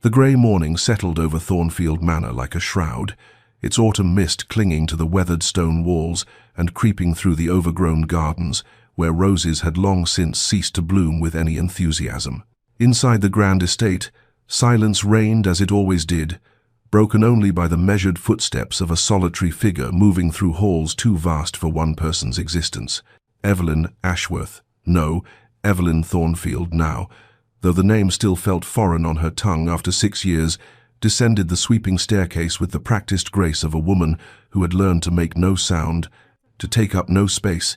The grey morning settled over Thornfield Manor like a shroud, its autumn mist clinging to the weathered stone walls and creeping through the overgrown gardens, where roses had long since ceased to bloom with any enthusiasm. Inside the grand estate, silence reigned as it always did, broken only by the measured footsteps of a solitary figure moving through halls too vast for one person's existence. Evelyn Ashworth. No, Evelyn Thornfield now, though the name still felt foreign on her tongue after 6 years, descended the sweeping staircase with the practiced grace of a woman who had learned to make no sound, to take up no space,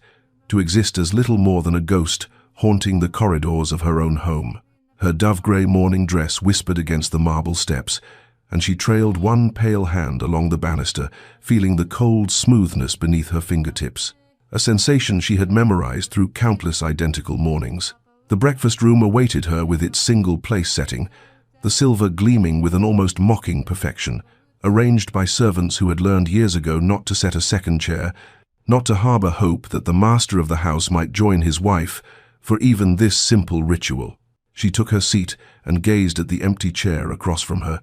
to exist as little more than a ghost haunting the corridors of her own home. Her dove-grey morning dress whispered against the marble steps, and she trailed one pale hand along the banister, feeling the cold smoothness beneath her fingertips, a sensation she had memorized through countless identical mornings. The breakfast room awaited her with its single place setting, the silver gleaming with an almost mocking perfection, arranged by servants who had learned years ago not to set a second chair, not to harbor hope that the master of the house might join his wife for even this simple ritual. She took her seat and gazed at the empty chair across from her,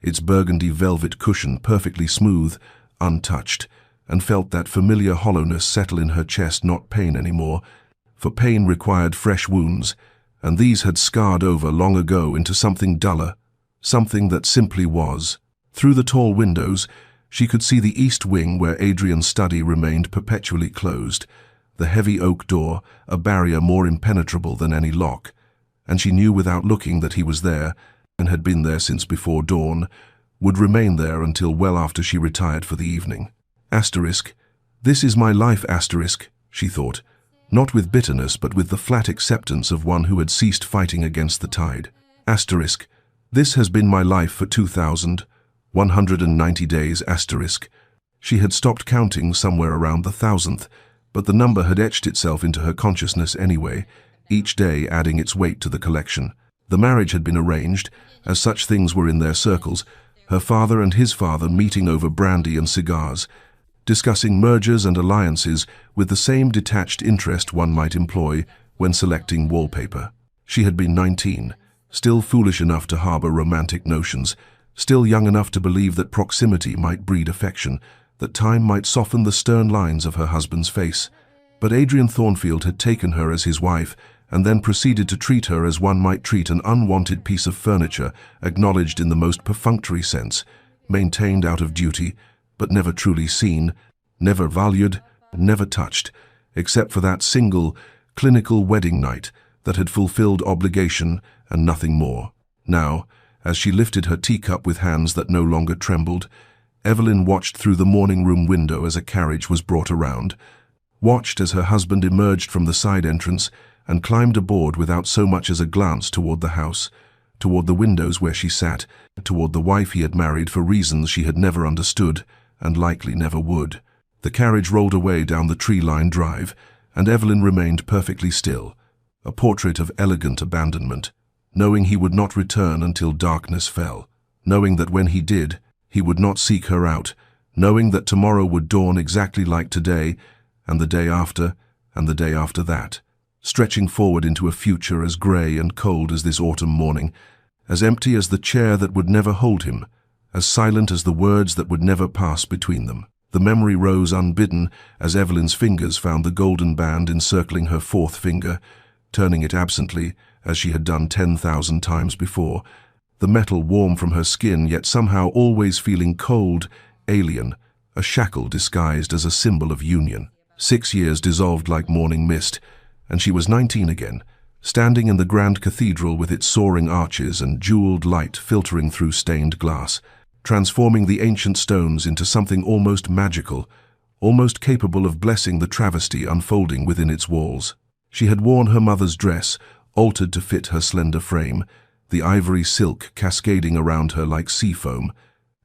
its burgundy velvet cushion perfectly smooth, untouched, and felt that familiar hollowness settle in her chest, not pain anymore, for pain required fresh wounds, and these had scarred over long ago into something duller, something that simply was. Through the tall windows, she could see the east wing where Adrian's study remained perpetually closed, the heavy oak door, a barrier more impenetrable than any lock, and she knew without looking that he was there, and had been there since before dawn, would remain there until well after she retired for the evening. Asterisk. This is my life, asterisk, she thought, not with bitterness but with the flat acceptance of one who had ceased fighting against the tide. Asterisk. This has been my life for 2,190 days, asterisk. She had stopped counting somewhere around the 1,000th, but the number had etched itself into her consciousness anyway, each day adding its weight to the collection. The marriage had been arranged, as such things were in their circles, her father and his father meeting over brandy and cigars, discussing mergers and alliances with the same detached interest one might employ when selecting wallpaper. She had been 19, still foolish enough to harbor romantic notions, still young enough to believe that proximity might breed affection, that time might soften the stern lines of her husband's face. But Adrian Thornfield had taken her as his wife and then proceeded to treat her as one might treat an unwanted piece of furniture, acknowledged in the most perfunctory sense, maintained out of duty, but never truly seen, never valued, never touched, except for that single, clinical wedding night that had fulfilled obligation and nothing more. Now, as she lifted her teacup with hands that no longer trembled, Evelyn watched through the morning-room window as a carriage was brought around, watched as her husband emerged from the side entrance and climbed aboard without so much as a glance toward the house, toward the windows where she sat, toward the wife he had married for reasons she had never understood and likely never would. The carriage rolled away down the tree-lined drive, and Evelyn remained perfectly still, a portrait of elegant abandonment, knowing he would not return until darkness fell, knowing that when he did, he would not seek her out, knowing that tomorrow would dawn exactly like today, and the day after, and the day after that, stretching forward into a future as grey and cold as this autumn morning, as empty as the chair that would never hold him, as silent as the words that would never pass between them. The memory rose unbidden as Evelyn's fingers found the golden band encircling her fourth finger, turning it absently, as she had done 10,000 times before, the metal warm from her skin, yet somehow always feeling cold, alien, a shackle disguised as a symbol of union. 6 years dissolved like morning mist, and she was 19 again, standing in the grand cathedral with its soaring arches and jeweled light filtering through stained glass, transforming the ancient stones into something almost magical, almost capable of blessing the travesty unfolding within its walls. She had worn her mother's dress, altered to fit her slender frame, the ivory silk cascading around her like sea foam,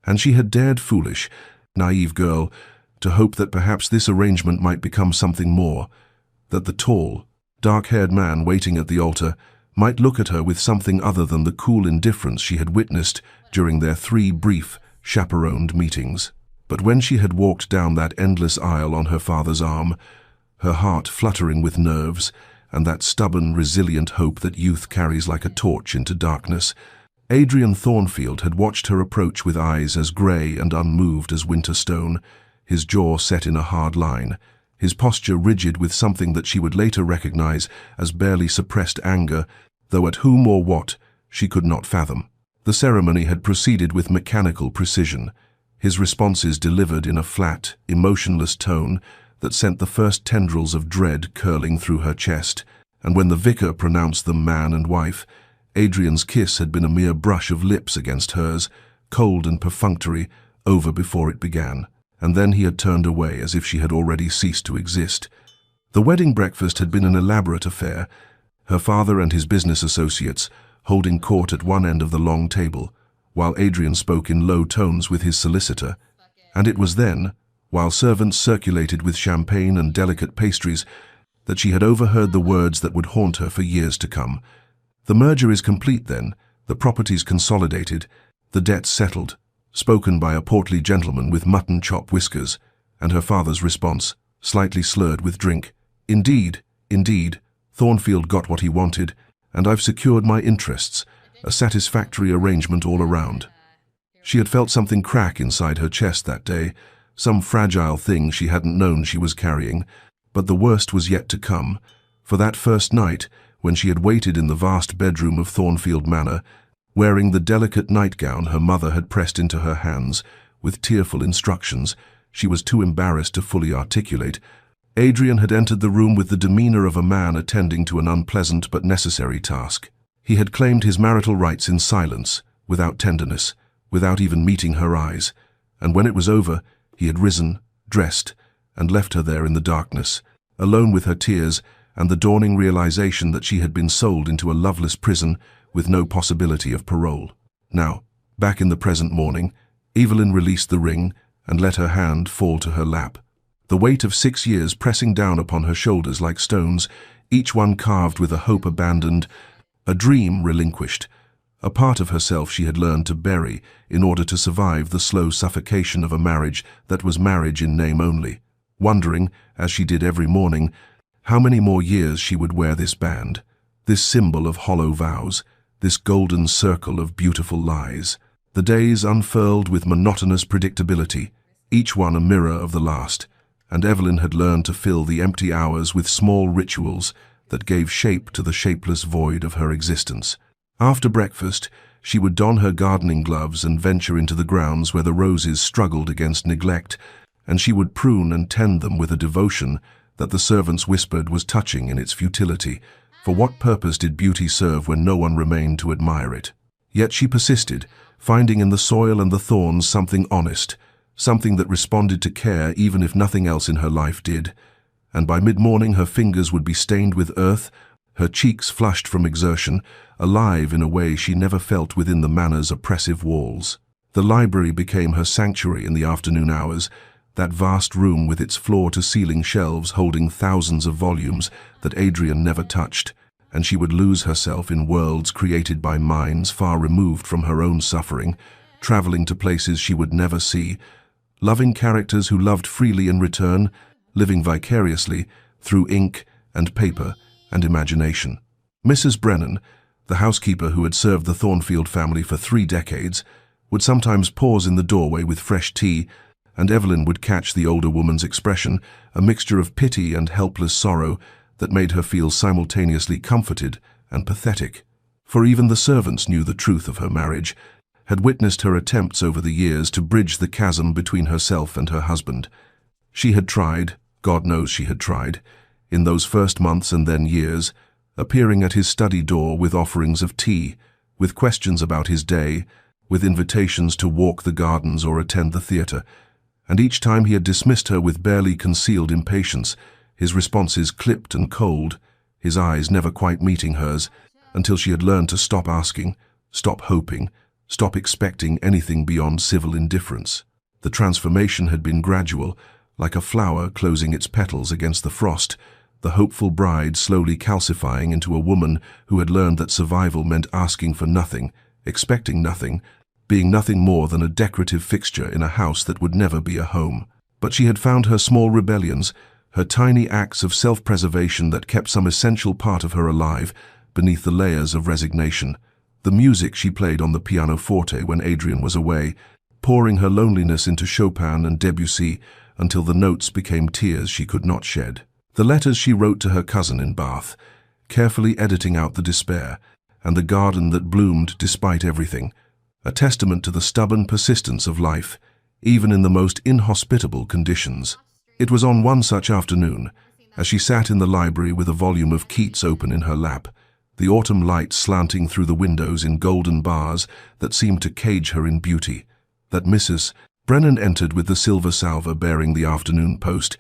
and she had dared, foolish, naive girl, to hope that perhaps this arrangement might become something more, that the tall, dark-haired man waiting at the altar might look at her with something other than the cool indifference she had witnessed during their 3 brief, chaperoned meetings. But when she had walked down that endless aisle on her father's arm, her heart fluttering with nerves and that stubborn, resilient hope that youth carries like a torch into darkness, Adrian Thornfield had watched her approach with eyes as grey and unmoved as winter stone, his jaw set in a hard line, his posture rigid with something that she would later recognize as barely suppressed anger, though at whom or what she could not fathom. The ceremony had proceeded with mechanical precision, his responses delivered in a flat, emotionless tone that sent the first tendrils of dread curling through her chest, and when the vicar pronounced them man and wife, Adrian's kiss had been a mere brush of lips against hers, cold and perfunctory, over before it began, and then he had turned away as if she had already ceased to exist. The wedding breakfast had been an elaborate affair, her father and his business associates holding court at one end of the long table, while Adrian spoke in low tones with his solicitor, and it was then, while servants circulated with champagne and delicate pastries, that she had overheard the words that would haunt her for years to come. "The merger is complete then, the properties consolidated, the debts settled," spoken by a portly gentleman with mutton chop whiskers, and her father's response, slightly slurred with drink, "Indeed, indeed, Thornfield got what he wanted, and I've secured my interests, a satisfactory arrangement all around." She had felt something crack inside her chest that day, some fragile thing she hadn't known she was carrying, but the worst was yet to come, for that first night, when she had waited in the vast bedroom of Thornfield Manor, wearing the delicate nightgown her mother had pressed into her hands, with tearful instructions she was too embarrassed to fully articulate, Adrian had entered the room with the demeanor of a man attending to an unpleasant but necessary task. He had claimed his marital rights in silence, without tenderness, without even meeting her eyes, and when it was over, he had risen, dressed, and left her there in the darkness, alone with her tears and the dawning realization that she had been sold into a loveless prison with no possibility of parole. Now, back in the present morning, Evelyn released the ring and let her hand fall to her lap. The weight of 6 years pressing down upon her shoulders like stones, each one carved with a hope abandoned, a dream relinquished, a part of herself she had learned to bury in order to survive the slow suffocation of a marriage that was marriage in name only, wondering, as she did every morning, how many more years she would wear this band, this symbol of hollow vows, this golden circle of beautiful lies. The days unfurled with monotonous predictability, each one a mirror of the last, and Evelyn had learned to fill the empty hours with small rituals that gave shape to the shapeless void of her existence. After breakfast, she would don her gardening gloves and venture into the grounds where the roses struggled against neglect, and she would prune and tend them with a devotion that the servants whispered was touching in its futility. For what purpose did beauty serve when no one remained to admire it? Yet she persisted, finding in the soil and the thorns something honest, something that responded to care even if nothing else in her life did. And by mid-morning her fingers would be stained with earth, her cheeks flushed from exertion, alive in a way she never felt within the manor's oppressive walls. The library became her sanctuary in the afternoon hours, that vast room with its floor-to-ceiling shelves holding thousands of volumes that Adrian never touched, and she would lose herself in worlds created by minds far removed from her own suffering, traveling to places she would never see, loving characters who loved freely in return, living vicariously through ink and paper and imagination. Mrs. Brennan, the housekeeper who had served the Thornfield family for 3 decades, would sometimes pause in the doorway with fresh tea, and Evelyn would catch the older woman's expression, a mixture of pity and helpless sorrow that made her feel simultaneously comforted and pathetic. For even the servants knew the truth of her marriage, had witnessed her attempts over the years to bridge the chasm between herself and her husband. She had tried, God knows she had tried, in those first months and then years, appearing at his study door with offerings of tea, with questions about his day, with invitations to walk the gardens or attend the theatre, and each time he had dismissed her with barely concealed impatience, his responses clipped and cold, his eyes never quite meeting hers, until she had learned to stop asking, stop hoping, stop expecting anything beyond civil indifference. The transformation had been gradual, like a flower closing its petals against the frost, the hopeful bride slowly calcifying into a woman who had learned that survival meant asking for nothing, expecting nothing, being nothing more than a decorative fixture in a house that would never be a home. But she had found her small rebellions, her tiny acts of self-preservation that kept some essential part of her alive beneath the layers of resignation. the music she played on the pianoforte when Adrian was away, pouring her loneliness into Chopin and Debussy until the notes became tears she could not shed. The letters she wrote to her cousin in Bath, carefully editing out the despair, and the garden that bloomed despite everything, a testament to the stubborn persistence of life, even in the most inhospitable conditions. It was on one such afternoon, as she sat in the library with a volume of Keats open in her lap, the autumn light slanting through the windows in golden bars that seemed to cage her in beauty, that Mrs. Brennan entered with the silver salver bearing the afternoon post,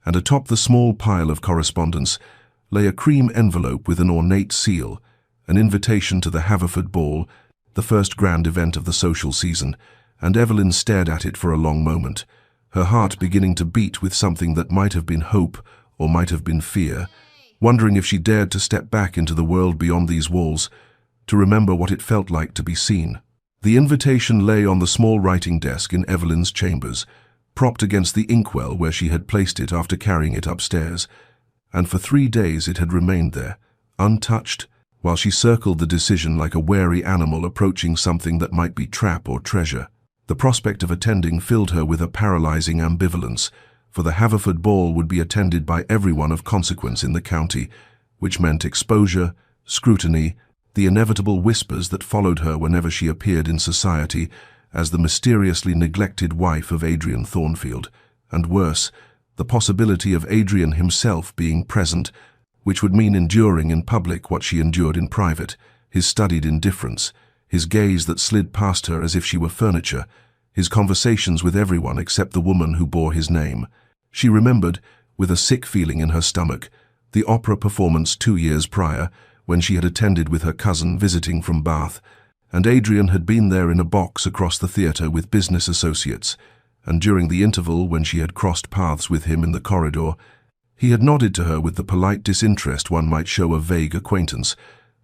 and atop the small pile of correspondence lay a cream envelope with an ornate seal, an invitation to the Haverford Ball, the first grand event of the social season, and Evelyn stared at it for a long moment, her heart beginning to beat with something that might have been hope or might have been fear, wondering if she dared to step back into the world beyond these walls, to remember what it felt like to be seen. The invitation lay on the small writing desk in Evelyn's chambers, propped against the inkwell where she had placed it after carrying it upstairs, and for 3 days it had remained there, untouched, while she circled the decision like a wary animal approaching something that might be trap or treasure. The prospect of attending filled her with a paralyzing ambivalence, for the Haverford Ball would be attended by everyone of consequence in the county, which meant exposure, scrutiny, the inevitable whispers that followed her whenever she appeared in society as the mysteriously neglected wife of Adrian Thornfield, and worse, the possibility of Adrian himself being present, which would mean enduring in public what she endured in private, his studied indifference, his gaze that slid past her as if she were furniture, his conversations with everyone except the woman who bore his name. She remembered, with a sick feeling in her stomach, the opera performance 2 years prior, when she had attended with her cousin visiting from Bath, and Adrian had been there in a box across the theatre with business associates, and during the interval when she had crossed paths with him in the corridor, he had nodded to her with the polite disinterest one might show a vague acquaintance,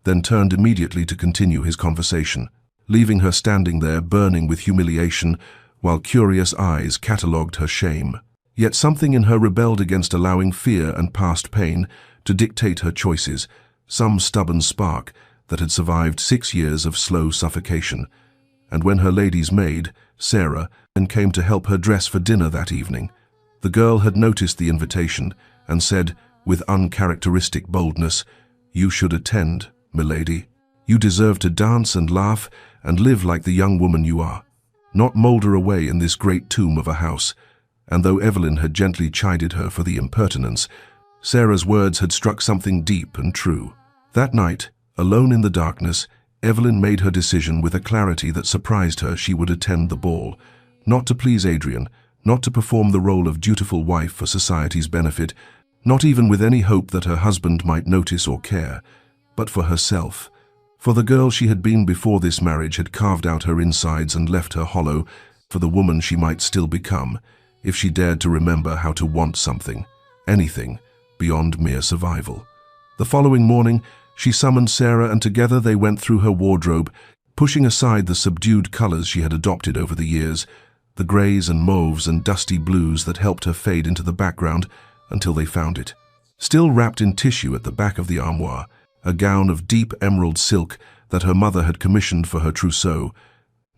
then turned immediately to continue his conversation, leaving her standing there burning with humiliation while curious eyes catalogued her shame. Yet something in her rebelled against allowing fear and past pain to dictate her choices, some stubborn spark that had survived 6 years of slow suffocation. And when her lady's maid, Sarah, came to help her dress for dinner that evening, the girl had noticed the invitation and said, with uncharacteristic boldness, "You should attend, milady. You deserve to dance and laugh and live like the young woman you are, not moulder away in this great tomb of a house." And though Evelyn had gently chided her for the impertinence, Sarah's words had struck something deep and true. That night, alone in the darkness, Evelyn made her decision with a clarity that surprised her. She would attend the ball, not to please Adrian, not to perform the role of dutiful wife for society's benefit, not even with any hope that her husband might notice or care, but for herself. For the girl she had been before this marriage had carved out her insides and left her hollow, for the woman she might still become, if she dared to remember how to want something, anything, beyond mere survival. The following morning, she summoned Sarah, and together they went through her wardrobe, pushing aside the subdued colors she had adopted over the years, the grays and mauves and dusty blues that helped her fade into the background until they found it. Still wrapped in tissue at the back of the armoire, a gown of deep emerald silk that her mother had commissioned for her trousseau,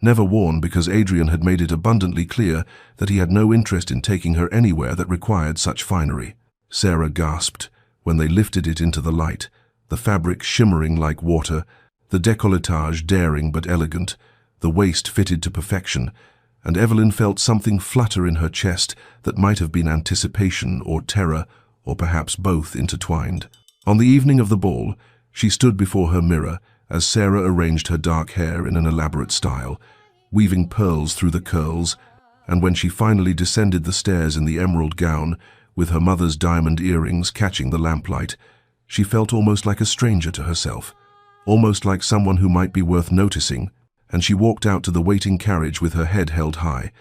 never worn because Adrian had made it abundantly clear that he had no interest in taking her anywhere that required such finery. Sarah gasped when they lifted it into the light, the fabric shimmering like water, the décolletage daring but elegant, the waist fitted to perfection, and Evelyn felt something flutter in her chest that might have been anticipation or terror, or perhaps both intertwined. On the evening of the ball, she stood before her mirror as Sarah arranged her dark hair in an elaborate style, weaving pearls through the curls, and when she finally descended the stairs in the emerald gown, with her mother's diamond earrings catching the lamplight, she felt almost like a stranger to herself, almost like someone who might be worth noticing, and she walked out to the waiting carriage with her head held high,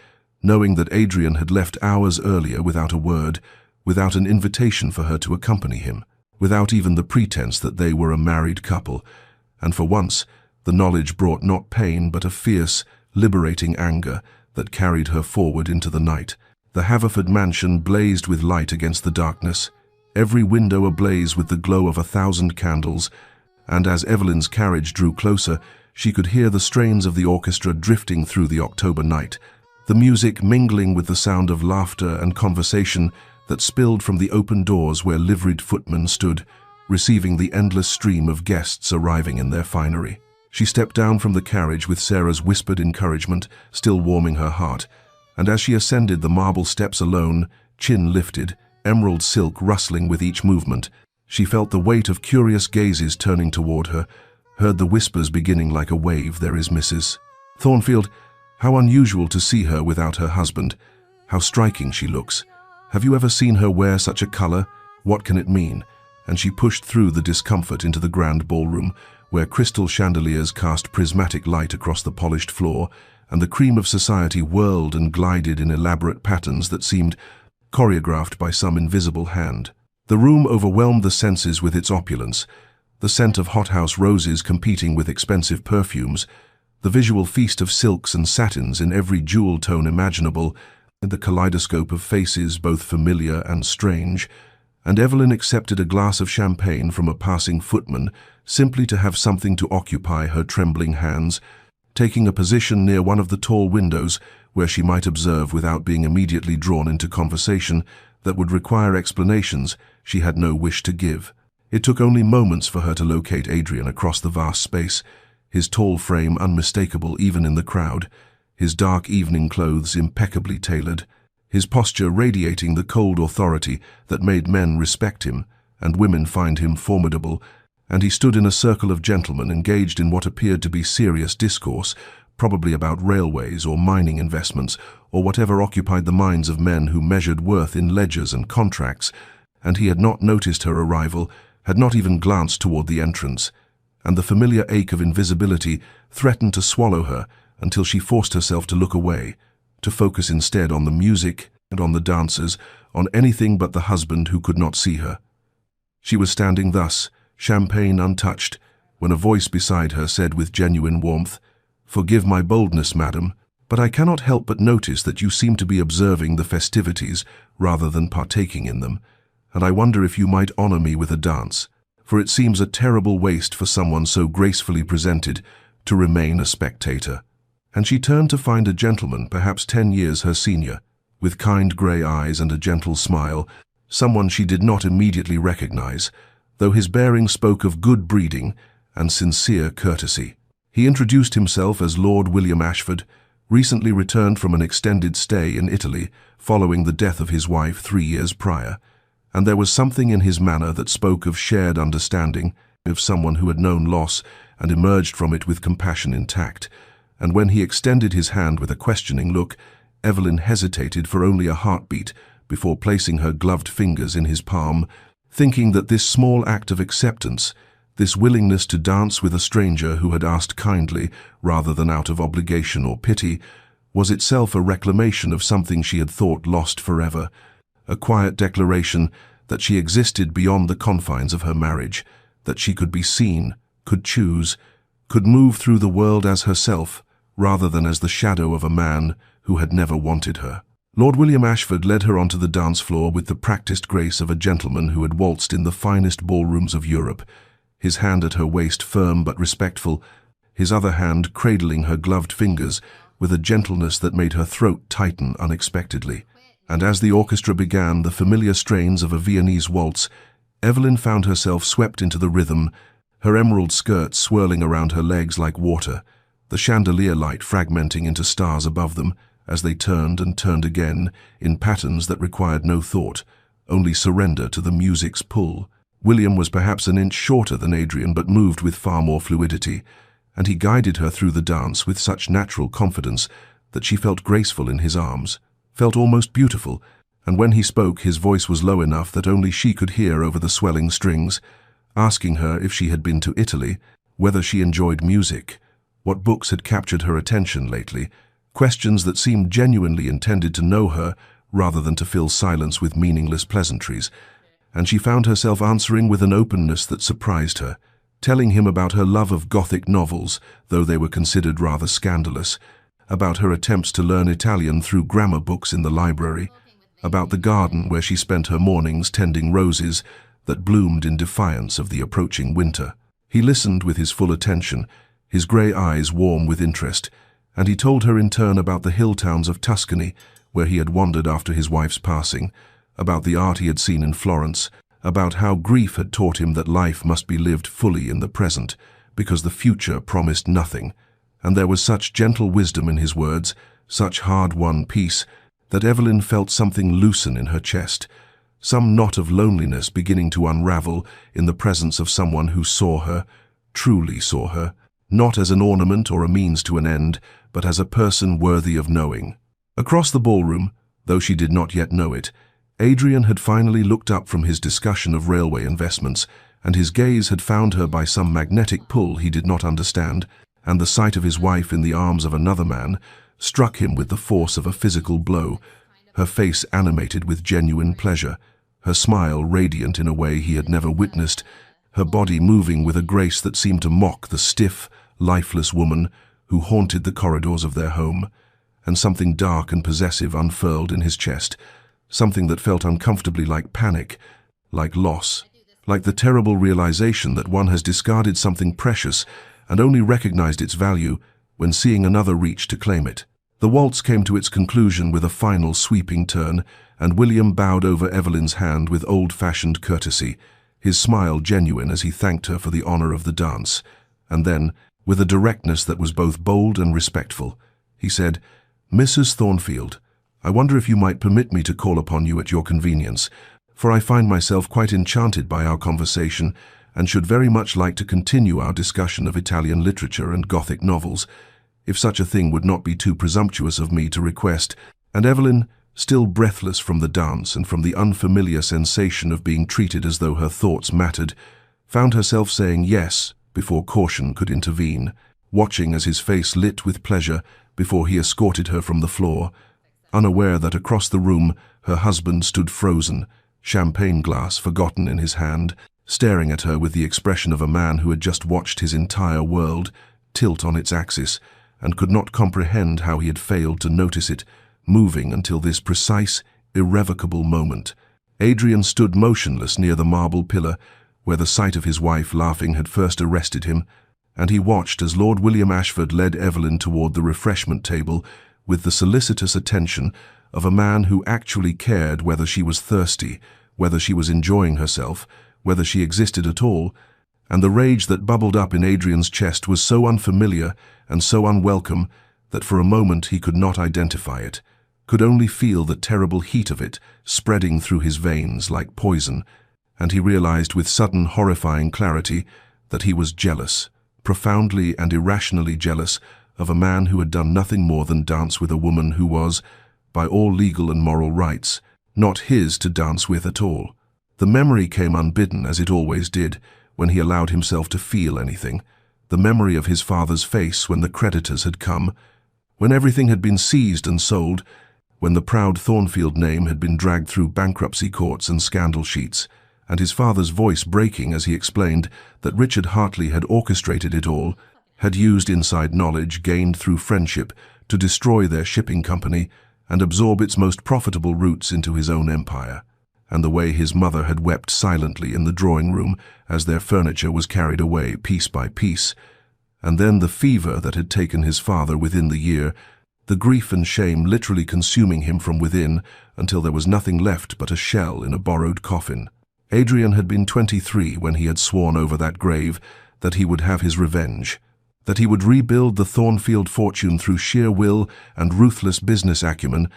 knowing that Adrian had left hours earlier without a word, without an invitation for her to accompany him, without even the pretense that they were a married couple, and for once the knowledge brought not pain but a fierce, liberating anger that carried her forward into the night. The Haverford mansion blazed with light against the darkness, every window ablaze with the glow of 1,000 candles, and as Evelyn's carriage drew closer, she could hear the strains of the orchestra drifting through the October night, the music mingling with the sound of laughter and conversation that spilled from the open doors where liveried footmen stood, receiving the endless stream of guests arriving in their finery. She stepped down from the carriage with Sarah's whispered encouragement still warming her heart, and as she ascended the marble steps alone, chin lifted, emerald silk rustling with each movement, she felt the weight of curious gazes turning toward her, heard the whispers beginning like a wave, "There is Mrs. Thornfield. How unusual to see her without her husband. How striking she looks. Have you ever seen her wear such a color? What can it mean?" And she pushed through the discomfort into the grand ballroom, where crystal chandeliers cast prismatic light across the polished floor, and the cream of society whirled and glided in elaborate patterns that seemed choreographed by some invisible hand. The room overwhelmed the senses with its opulence, the scent of hothouse roses competing with expensive perfumes, the visual feast of silks and satins in every jewel tone imaginable, the kaleidoscope of faces both familiar and strange, and Evelyn accepted a glass of champagne from a passing footman simply to have something to occupy her trembling hands, taking a position near one of the tall windows where she might observe without being immediately drawn into conversation that would require explanations she had no wish to give. It took only moments for her to locate Adrian across the vast space, his tall frame unmistakable even in the crowd, his dark evening clothes impeccably tailored, his posture radiating the cold authority that made men respect him and women find him formidable, and he stood in a circle of gentlemen engaged in what appeared to be serious discourse, probably about railways or mining investments or whatever occupied the minds of men who measured worth in ledgers and contracts, and he had not noticed her arrival, had not even glanced toward the entrance, and the familiar ache of invisibility threatened to swallow her until she forced herself to look away, to focus instead on the music and on the dancers, on anything but the husband who could not see her. She was standing thus, champagne untouched, when a voice beside her said with genuine warmth, "Forgive my boldness, madam, but I cannot help but notice that you seem to be observing the festivities rather than partaking in them, and I wonder if you might honor me with a dance, for it seems a terrible waste for someone so gracefully presented to remain a spectator." And she turned to find a gentleman, perhaps 10 years her senior, with kind grey eyes and a gentle smile, someone she did not immediately recognize, though his bearing spoke of good breeding and sincere courtesy. He introduced himself as Lord William Ashford, recently returned from an extended stay in Italy following the death of his wife 3 years prior, and there was something in his manner that spoke of shared understanding, of someone who had known loss and emerged from it with compassion intact. And when he extended his hand with a questioning look, Evelyn hesitated for only a heartbeat before placing her gloved fingers in his palm, thinking that this small act of acceptance, this willingness to dance with a stranger who had asked kindly rather than out of obligation or pity, was itself a reclamation of something she had thought lost forever, a quiet declaration that she existed beyond the confines of her marriage, that she could be seen, could choose, could move through the world as herself, rather than as the shadow of a man who had never wanted her. Lord William Ashford led her onto the dance floor with the practiced grace of a gentleman who had waltzed in the finest ballrooms of Europe, his hand at her waist firm but respectful, his other hand cradling her gloved fingers with a gentleness that made her throat tighten unexpectedly. And as the orchestra began the familiar strains of a Viennese waltz, Evelyn found herself swept into the rhythm, her emerald skirts swirling around her legs like water, the chandelier light fragmenting into stars above them as they turned and turned again in patterns that required no thought, only surrender to the music's pull. William was perhaps an inch shorter than Adrian but moved with far more fluidity, and he guided her through the dance with such natural confidence that she felt graceful in his arms, felt almost beautiful, and when he spoke his voice was low enough that only she could hear over the swelling strings, asking her if she had been to Italy, whether she enjoyed music, what books had captured her attention lately, questions that seemed genuinely intended to know her rather than to fill silence with meaningless pleasantries, and she found herself answering with an openness that surprised her, telling him about her love of Gothic novels, though they were considered rather scandalous, about her attempts to learn Italian through grammar books in the library, about the garden where she spent her mornings tending roses that bloomed in defiance of the approaching winter. He listened with his full attention, his grey eyes warm with interest, and he told her in turn about the hill towns of Tuscany, where he had wandered after his wife's passing, about the art he had seen in Florence, about how grief had taught him that life must be lived fully in the present, because the future promised nothing. And there was such gentle wisdom in his words, such hard-won peace, that Evelyn felt something loosen in her chest, some knot of loneliness beginning to unravel in the presence of someone who saw her, truly saw her, not as an ornament or a means to an end, but as a person worthy of knowing. Across the ballroom, though she did not yet know it, Adrian had finally looked up from his discussion of railway investments, and his gaze had found her by some magnetic pull he did not understand, and the sight of his wife in the arms of another man struck him with the force of a physical blow, her face animated with genuine pleasure, her smile radiant in a way he had never witnessed, her body moving with a grace that seemed to mock the stiff, lifeless woman who haunted the corridors of their home, and something dark and possessive unfurled in his chest, something that felt uncomfortably like panic, like loss, like the terrible realization that one has discarded something precious and only recognized its value when seeing another reach to claim it. The waltz came to its conclusion with a final sweeping turn, and William bowed over Evelyn's hand with old-fashioned courtesy, his smile genuine as he thanked her for the honor of the dance. And then, with a directness that was both bold and respectful, he said, "Mrs. Thornfield, I wonder if you might permit me to call upon you at your convenience, for I find myself quite enchanted by our conversation and should very much like to continue our discussion of Italian literature and Gothic novels, if such a thing would not be too presumptuous of me to request." And Evelyn, still breathless from the dance and from the unfamiliar sensation of being treated as though her thoughts mattered, found herself saying yes before caution could intervene, watching as his face lit with pleasure before he escorted her from the floor, unaware that across the room her husband stood frozen, champagne glass forgotten in his hand, staring at her with the expression of a man who had just watched his entire world tilt on its axis and could not comprehend how he had failed to notice it, moving until this precise, irrevocable moment. Adrian stood motionless near the marble pillar, where the sight of his wife laughing had first arrested him, and he watched as Lord William Ashford led Evelyn toward the refreshment table with the solicitous attention of a man who actually cared whether she was thirsty, whether she was enjoying herself, whether she existed at all, and the rage that bubbled up in Adrian's chest was so unfamiliar and so unwelcome that for a moment he could not identify it, could only feel the terrible heat of it spreading through his veins like poison, and he realized with sudden horrifying clarity that he was jealous, profoundly and irrationally jealous of a man who had done nothing more than dance with a woman who was, by all legal and moral rights, not his to dance with at all. The memory came unbidden, as it always did, when he allowed himself to feel anything, the memory of his father's face when the creditors had come, when everything had been seized and sold, when the proud Thornfield name had been dragged through bankruptcy courts and scandal sheets, and his father's voice breaking as he explained that Richard Hartley had orchestrated it all, had used inside knowledge gained through friendship to destroy their shipping company and absorb its most profitable routes into his own empire, and the way his mother had wept silently in the drawing room as their furniture was carried away piece by piece, and then the fever that had taken his father within the year, the grief and shame literally consuming him from within until there was nothing left but a shell in a borrowed coffin. Adrian had been 23 when he had sworn over that grave that he would have his revenge, that he would rebuild the Thornfield fortune through sheer will and ruthless business acumen,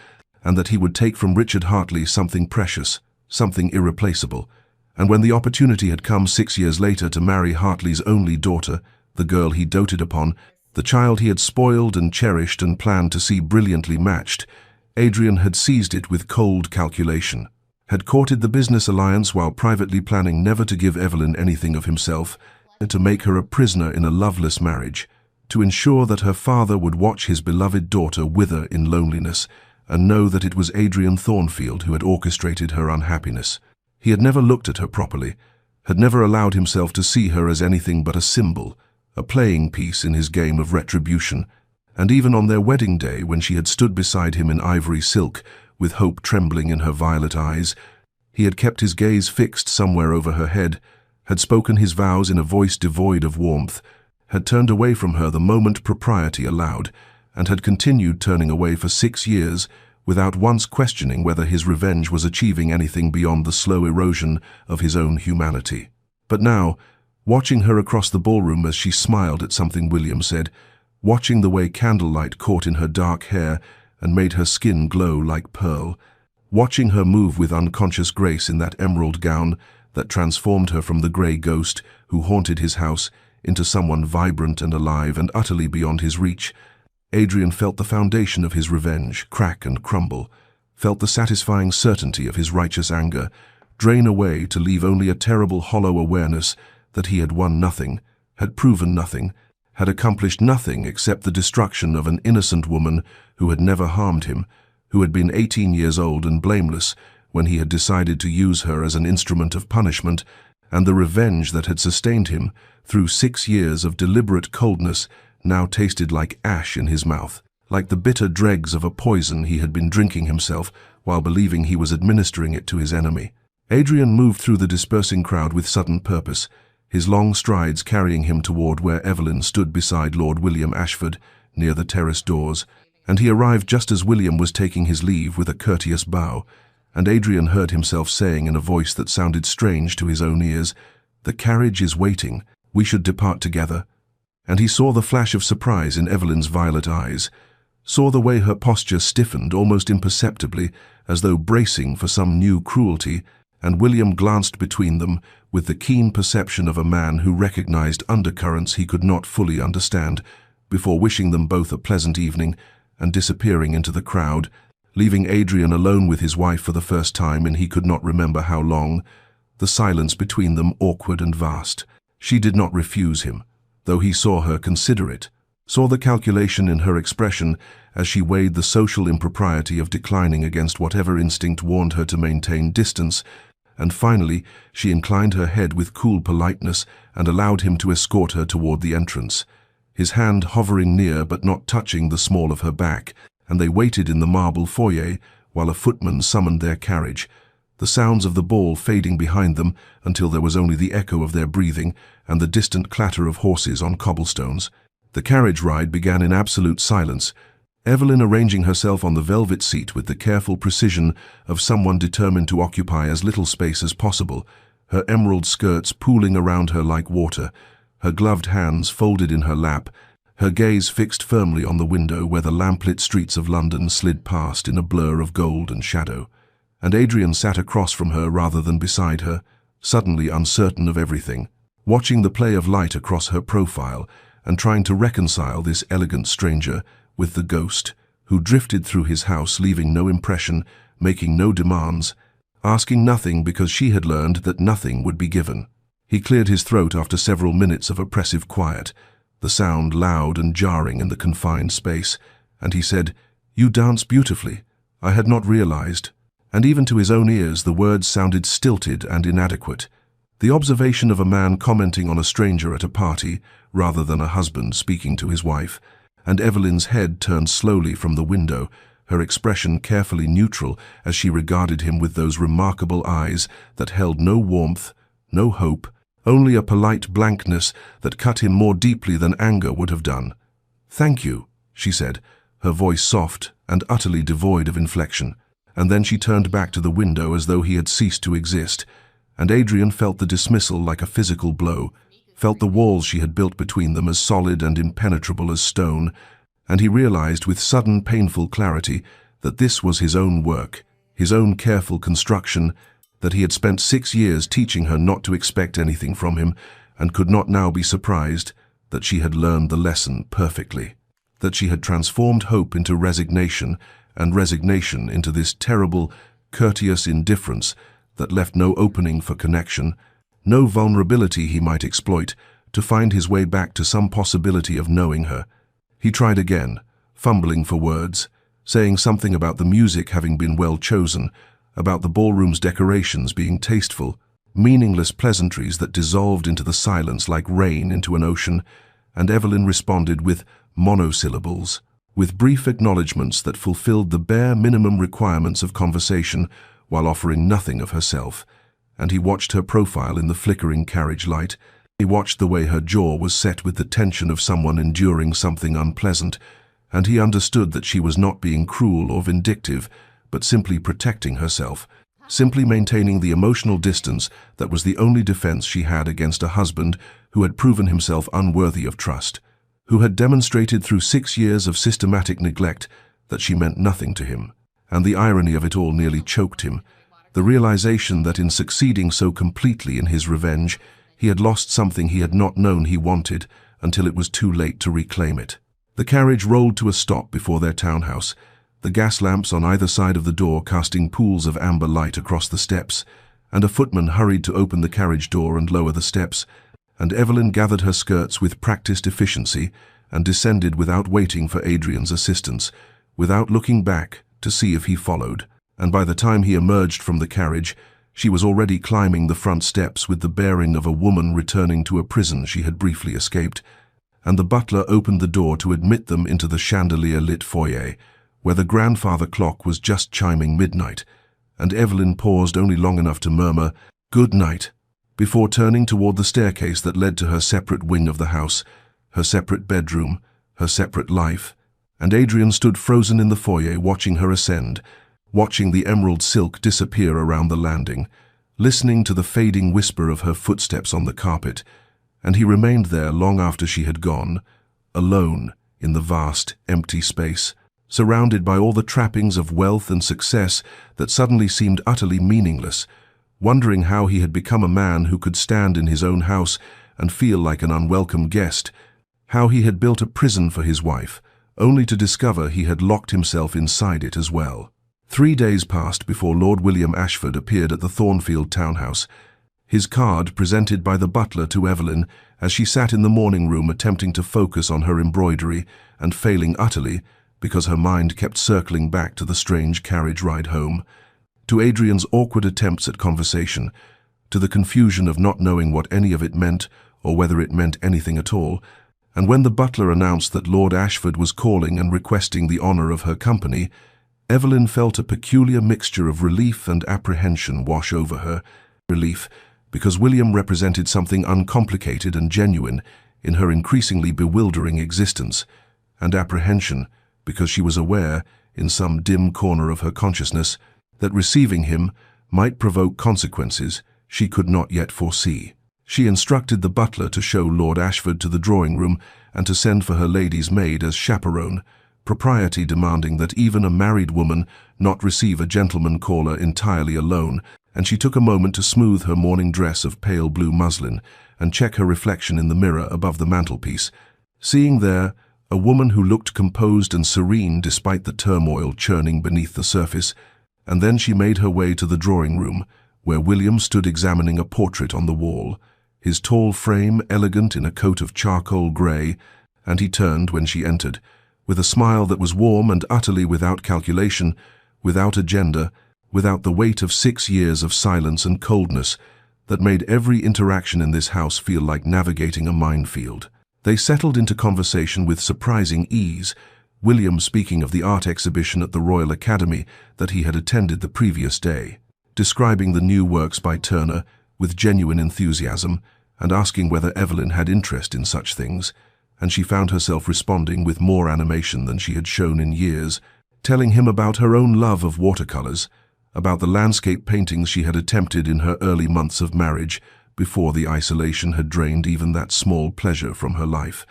and that he would take from Richard Hartley something precious, something irreplaceable. And when the opportunity had come 6 years later to marry Hartley's only daughter, the girl he doted upon, the child he had spoiled and cherished and planned to see brilliantly matched, Adrian had seized it with cold calculation, had courted the business alliance while privately planning never to give Evelyn anything of himself, and to make her a prisoner in a loveless marriage, to ensure that her father would watch his beloved daughter wither in loneliness, and know that it was Adrian Thornfield who had orchestrated her unhappiness. He had never looked at her properly, had never allowed himself to see her as anything but a symbol, a playing piece in his game of retribution, and even on their wedding day, when she had stood beside him in ivory silk, with hope trembling in her violet eyes, he had kept his gaze fixed somewhere over her head, had spoken his vows in a voice devoid of warmth, had turned away from her the moment propriety allowed, and had continued turning away for 6 years without once questioning whether his revenge was achieving anything beyond the slow erosion of his own humanity. But now, watching her across the ballroom as she smiled at something William said, watching the way candlelight caught in her dark hair and made her skin glow like pearl, watching her move with unconscious grace in that emerald gown that transformed her from the grey ghost who haunted his house into someone vibrant and alive and utterly beyond his reach, Adrian felt the foundation of his revenge crack and crumble, felt the satisfying certainty of his righteous anger drain away to leave only a terrible hollow awareness that he had won nothing, had proven nothing, had accomplished nothing except the destruction of an innocent woman who had never harmed him, who had been 18 years old and blameless when he had decided to use her as an instrument of punishment, and the revenge that had sustained him through 6 years of deliberate coldness now tasted like ash in his mouth, like the bitter dregs of a poison he had been drinking himself while believing he was administering it to his enemy. Adrian moved through the dispersing crowd with sudden purpose, his long strides carrying him toward where Evelyn stood beside Lord William Ashford near the terrace doors, and he arrived just as William was taking his leave with a courteous bow, and Adrian heard himself saying in a voice that sounded strange to his own ears, "The carriage is waiting, we should depart together." And he saw the flash of surprise in Evelyn's violet eyes, saw the way her posture stiffened almost imperceptibly as though bracing for some new cruelty, and William glanced between them with the keen perception of a man who recognized undercurrents he could not fully understand, before wishing them both a pleasant evening and disappearing into the crowd, leaving Adrian alone with his wife for the first time in he could not remember how long, the silence between them awkward and vast. She did not refuse him, though he saw her consider it, saw the calculation in her expression as she weighed the social impropriety of declining against whatever instinct warned her to maintain distance, and finally she inclined her head with cool politeness and allowed him to escort her toward the entrance, his hand hovering near but not touching the small of her back, and they waited in the marble foyer while a footman summoned their carriage, the sounds of the ball fading behind them until there was only the echo of their breathing and the distant clatter of horses on cobblestones. The carriage ride began in absolute silence, Evelyn arranging herself on the velvet seat with the careful precision of someone determined to occupy as little space as possible, her emerald skirts pooling around her like water, her gloved hands folded in her lap, her gaze fixed firmly on the window where the lamplit streets of London slid past in a blur of gold and shadow. And Adrian sat across from her rather than beside her, suddenly uncertain of everything, watching the play of light across her profile and trying to reconcile this elegant stranger with the ghost who drifted through his house leaving no impression, making no demands, asking nothing because she had learned that nothing would be given. He cleared his throat after several minutes of oppressive quiet, the sound loud and jarring in the confined space, and he said, "You dance beautifully. I had not realized." And even to his own ears the words sounded stilted and inadequate. The observation of a man commenting on a stranger at a party, rather than a husband speaking to his wife, and Evelyn's head turned slowly from the window, her expression carefully neutral as she regarded him with those remarkable eyes that held no warmth, no hope, only a polite blankness that cut him more deeply than anger would have done. "Thank you," she said, her voice soft and utterly devoid of inflection. And then she turned back to the window as though he had ceased to exist, and Adrian felt the dismissal like a physical blow, felt the walls she had built between them as solid and impenetrable as stone, and he realized with sudden painful clarity that this was his own work, his own careful construction, that he had spent 6 years teaching her not to expect anything from him, and could not now be surprised that she had learned the lesson perfectly, that she had transformed hope into resignation, and resignation into this terrible, courteous indifference that left no opening for connection, no vulnerability he might exploit to find his way back to some possibility of knowing her. He tried again, fumbling for words, saying something about the music having been well chosen, about the ballroom's decorations being tasteful, meaningless pleasantries that dissolved into the silence like rain into an ocean, and Evelyn responded with monosyllables, with brief acknowledgments that fulfilled the bare minimum requirements of conversation while offering nothing of herself. and he watched her profile in the flickering carriage light. He watched the way her jaw was set with the tension of someone enduring something unpleasant, and he understood that she was not being cruel or vindictive, but simply protecting herself, simply maintaining the emotional distance that was the only defense she had against a husband who had proven himself unworthy of trust, who had demonstrated through 6 years of systematic neglect that she meant nothing to him. And the irony of it all nearly choked him, the realization that in succeeding so completely in his revenge, he had lost something he had not known he wanted until it was too late to reclaim it. The carriage rolled to a stop before their townhouse, the gas lamps on either side of the door casting pools of amber light across the steps, and a footman hurried to open the carriage door and lower the steps, and Evelyn gathered her skirts with practiced efficiency and descended without waiting for Adrian's assistance, without looking back to see if he followed. And by the time he emerged from the carriage, she was already climbing the front steps with the bearing of a woman returning to a prison she had briefly escaped, and the butler opened the door to admit them into the chandelier-lit foyer, where the grandfather clock was just chiming midnight, and Evelyn paused only long enough to murmur, "Good night," before turning toward the staircase that led to her separate wing of the house, her separate bedroom, her separate life, and Adrian stood frozen in the foyer watching her ascend, watching the emerald silk disappear around the landing, listening to the fading whisper of her footsteps on the carpet, and he remained there long after she had gone, alone in the vast, empty space, surrounded by all the trappings of wealth and success that suddenly seemed utterly meaningless, wondering how he had become a man who could stand in his own house and feel like an unwelcome guest, how he had built a prison for his wife, only to discover he had locked himself inside it as well. 3 days passed before Lord William Ashford appeared at the Thornfield townhouse, his card presented by the butler to Evelyn as she sat in the morning room attempting to focus on her embroidery and failing utterly because her mind kept circling back to the strange carriage ride home, to Adrian's awkward attempts at conversation, to the confusion of not knowing what any of it meant or whether it meant anything at all, and when the butler announced that Lord Ashford was calling and requesting the honor of her company, Evelyn felt a peculiar mixture of relief and apprehension wash over her. Relief, because William represented something uncomplicated and genuine in her increasingly bewildering existence, and apprehension, because she was aware, in some dim corner of her consciousness, that receiving him might provoke consequences she could not yet foresee. She instructed the butler to show Lord Ashford to the drawing-room and to send for her lady's maid as chaperone, propriety demanding that even a married woman not receive a gentleman caller entirely alone, and she took a moment to smooth her morning dress of pale blue muslin and check her reflection in the mirror above the mantelpiece, seeing there a woman who looked composed and serene despite the turmoil churning beneath the surface, and then she made her way to the drawing-room, where William stood examining a portrait on the wall, his tall frame elegant in a coat of charcoal grey, and he turned when she entered, with a smile that was warm and utterly without calculation, without agenda, without the weight of 6 years of silence and coldness that made every interaction in this house feel like navigating a minefield. They settled into conversation with surprising ease, William speaking of the art exhibition at the Royal Academy that he had attended the previous day, describing the new works by Turner with genuine enthusiasm and asking whether Evelyn had interest in such things, and she found herself responding with more animation than she had shown in years, telling him about her own love of watercolors, about the landscape paintings she had attempted in her early months of marriage before the isolation had drained even that small pleasure from her life.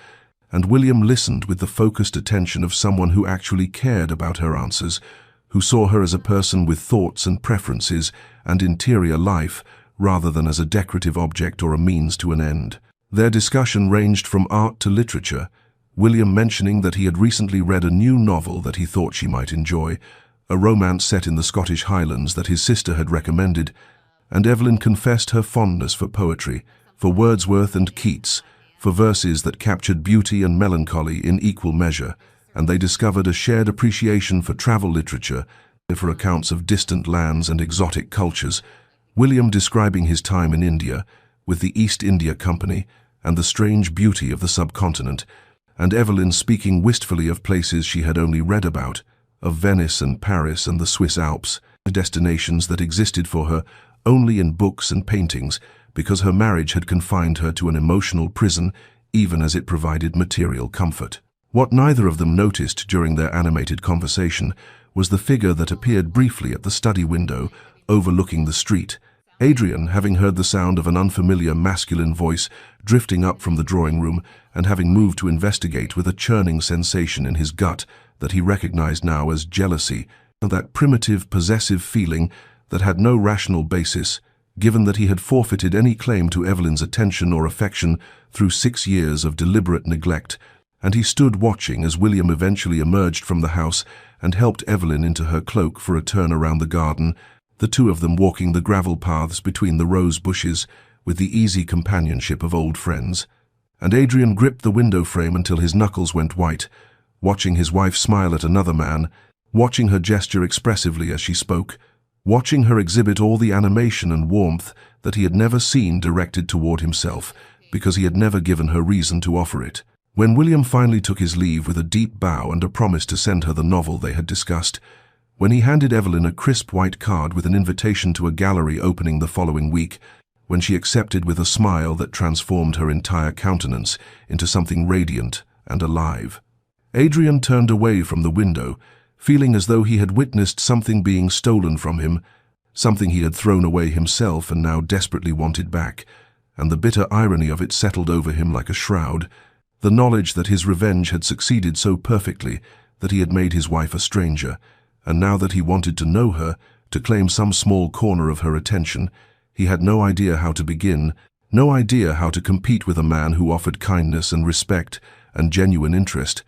And William listened with the focused attention of someone who actually cared about her answers, who saw her as a person with thoughts and preferences and interior life rather than as a decorative object or a means to an end. Their discussion ranged from art to literature, William mentioning that he had recently read a new novel that he thought she might enjoy, a romance set in the Scottish Highlands that his sister had recommended, and Evelyn confessed her fondness for poetry, for Wordsworth and Keats, for verses that captured beauty and melancholy in equal measure, and they discovered a shared appreciation for travel literature, for accounts of distant lands and exotic cultures, William describing his time in India, with the East India Company, and the strange beauty of the subcontinent, and Evelyn speaking wistfully of places she had only read about, of Venice and Paris and the Swiss Alps, destinations that existed for her only in books and paintings, because her marriage had confined her to an emotional prison, even as it provided material comfort. What neither of them noticed during their animated conversation was the figure that appeared briefly at the study window, overlooking the street. Adrian, having heard the sound of an unfamiliar masculine voice drifting up from the drawing room and having moved to investigate with a churning sensation in his gut that he recognized now as jealousy, that primitive, possessive feeling that had no rational basis, given that he had forfeited any claim to Evelyn's attention or affection through 6 years of deliberate neglect, and he stood watching as William eventually emerged from the house and helped Evelyn into her cloak for a turn around the garden, the two of them walking the gravel paths between the rose bushes with the easy companionship of old friends. And Adrian gripped the window frame until his knuckles went white, watching his wife smile at another man, watching her gesture expressively as she spoke, watching her exhibit all the animation and warmth that he had never seen directed toward himself, because he had never given her reason to offer it. When William finally took his leave with a deep bow and a promise to send her the novel they had discussed, when he handed Evelyn a crisp white card with an invitation to a gallery opening the following week, when she accepted with a smile that transformed her entire countenance into something radiant and alive, Adrian turned away from the window, feeling as though he had witnessed something being stolen from him, something he had thrown away himself and now desperately wanted back, and the bitter irony of it settled over him like a shroud, the knowledge that his revenge had succeeded so perfectly that he had made his wife a stranger, and now that he wanted to know her, to claim some small corner of her attention, he had no idea how to begin, no idea how to compete with a man who offered kindness and respect and genuine interest.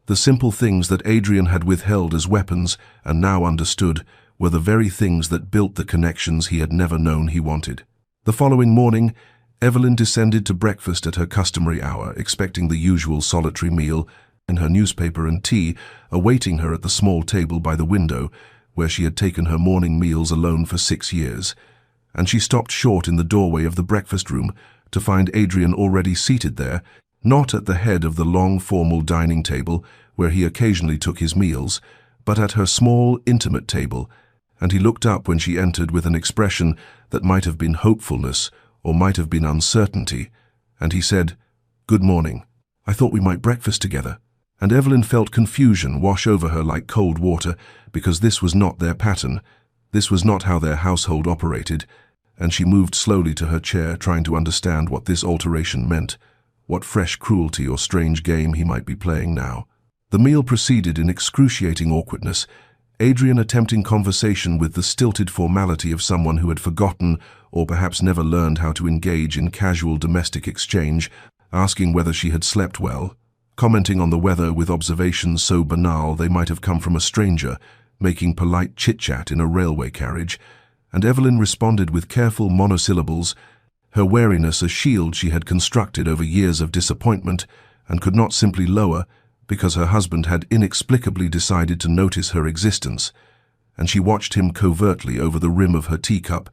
The simple things that Adrian had withheld as weapons and now understood were the very things that built the connections he had never known he wanted. The following morning, Evelyn descended to breakfast at her customary hour, expecting the usual solitary meal, and her newspaper and tea awaiting her at the small table by the window, where she had taken her morning meals alone for 6 years. And she stopped short in the doorway of the breakfast room to find Adrian already seated there, not at the head of the long formal dining table where he occasionally took his meals, but at her small, intimate table, and he looked up when she entered with an expression that might have been hopefulness or might have been uncertainty, and he said, "Good morning. I thought we might breakfast together." And Evelyn felt confusion wash over her like cold water, because this was not their pattern, this was not how their household operated, and she moved slowly to her chair, trying to understand what this alteration meant, what fresh cruelty or strange game he might be playing now. The meal proceeded in excruciating awkwardness, Adrian attempting conversation with the stilted formality of someone who had forgotten or perhaps never learned how to engage in casual domestic exchange, asking whether she had slept well, commenting on the weather with observations so banal they might have come from a stranger, making polite chit-chat in a railway carriage, and Evelyn responded with careful monosyllables, her wariness a shield she had constructed over years of disappointment and could not simply lower because her husband had inexplicably decided to notice her existence, and she watched him covertly over the rim of her teacup,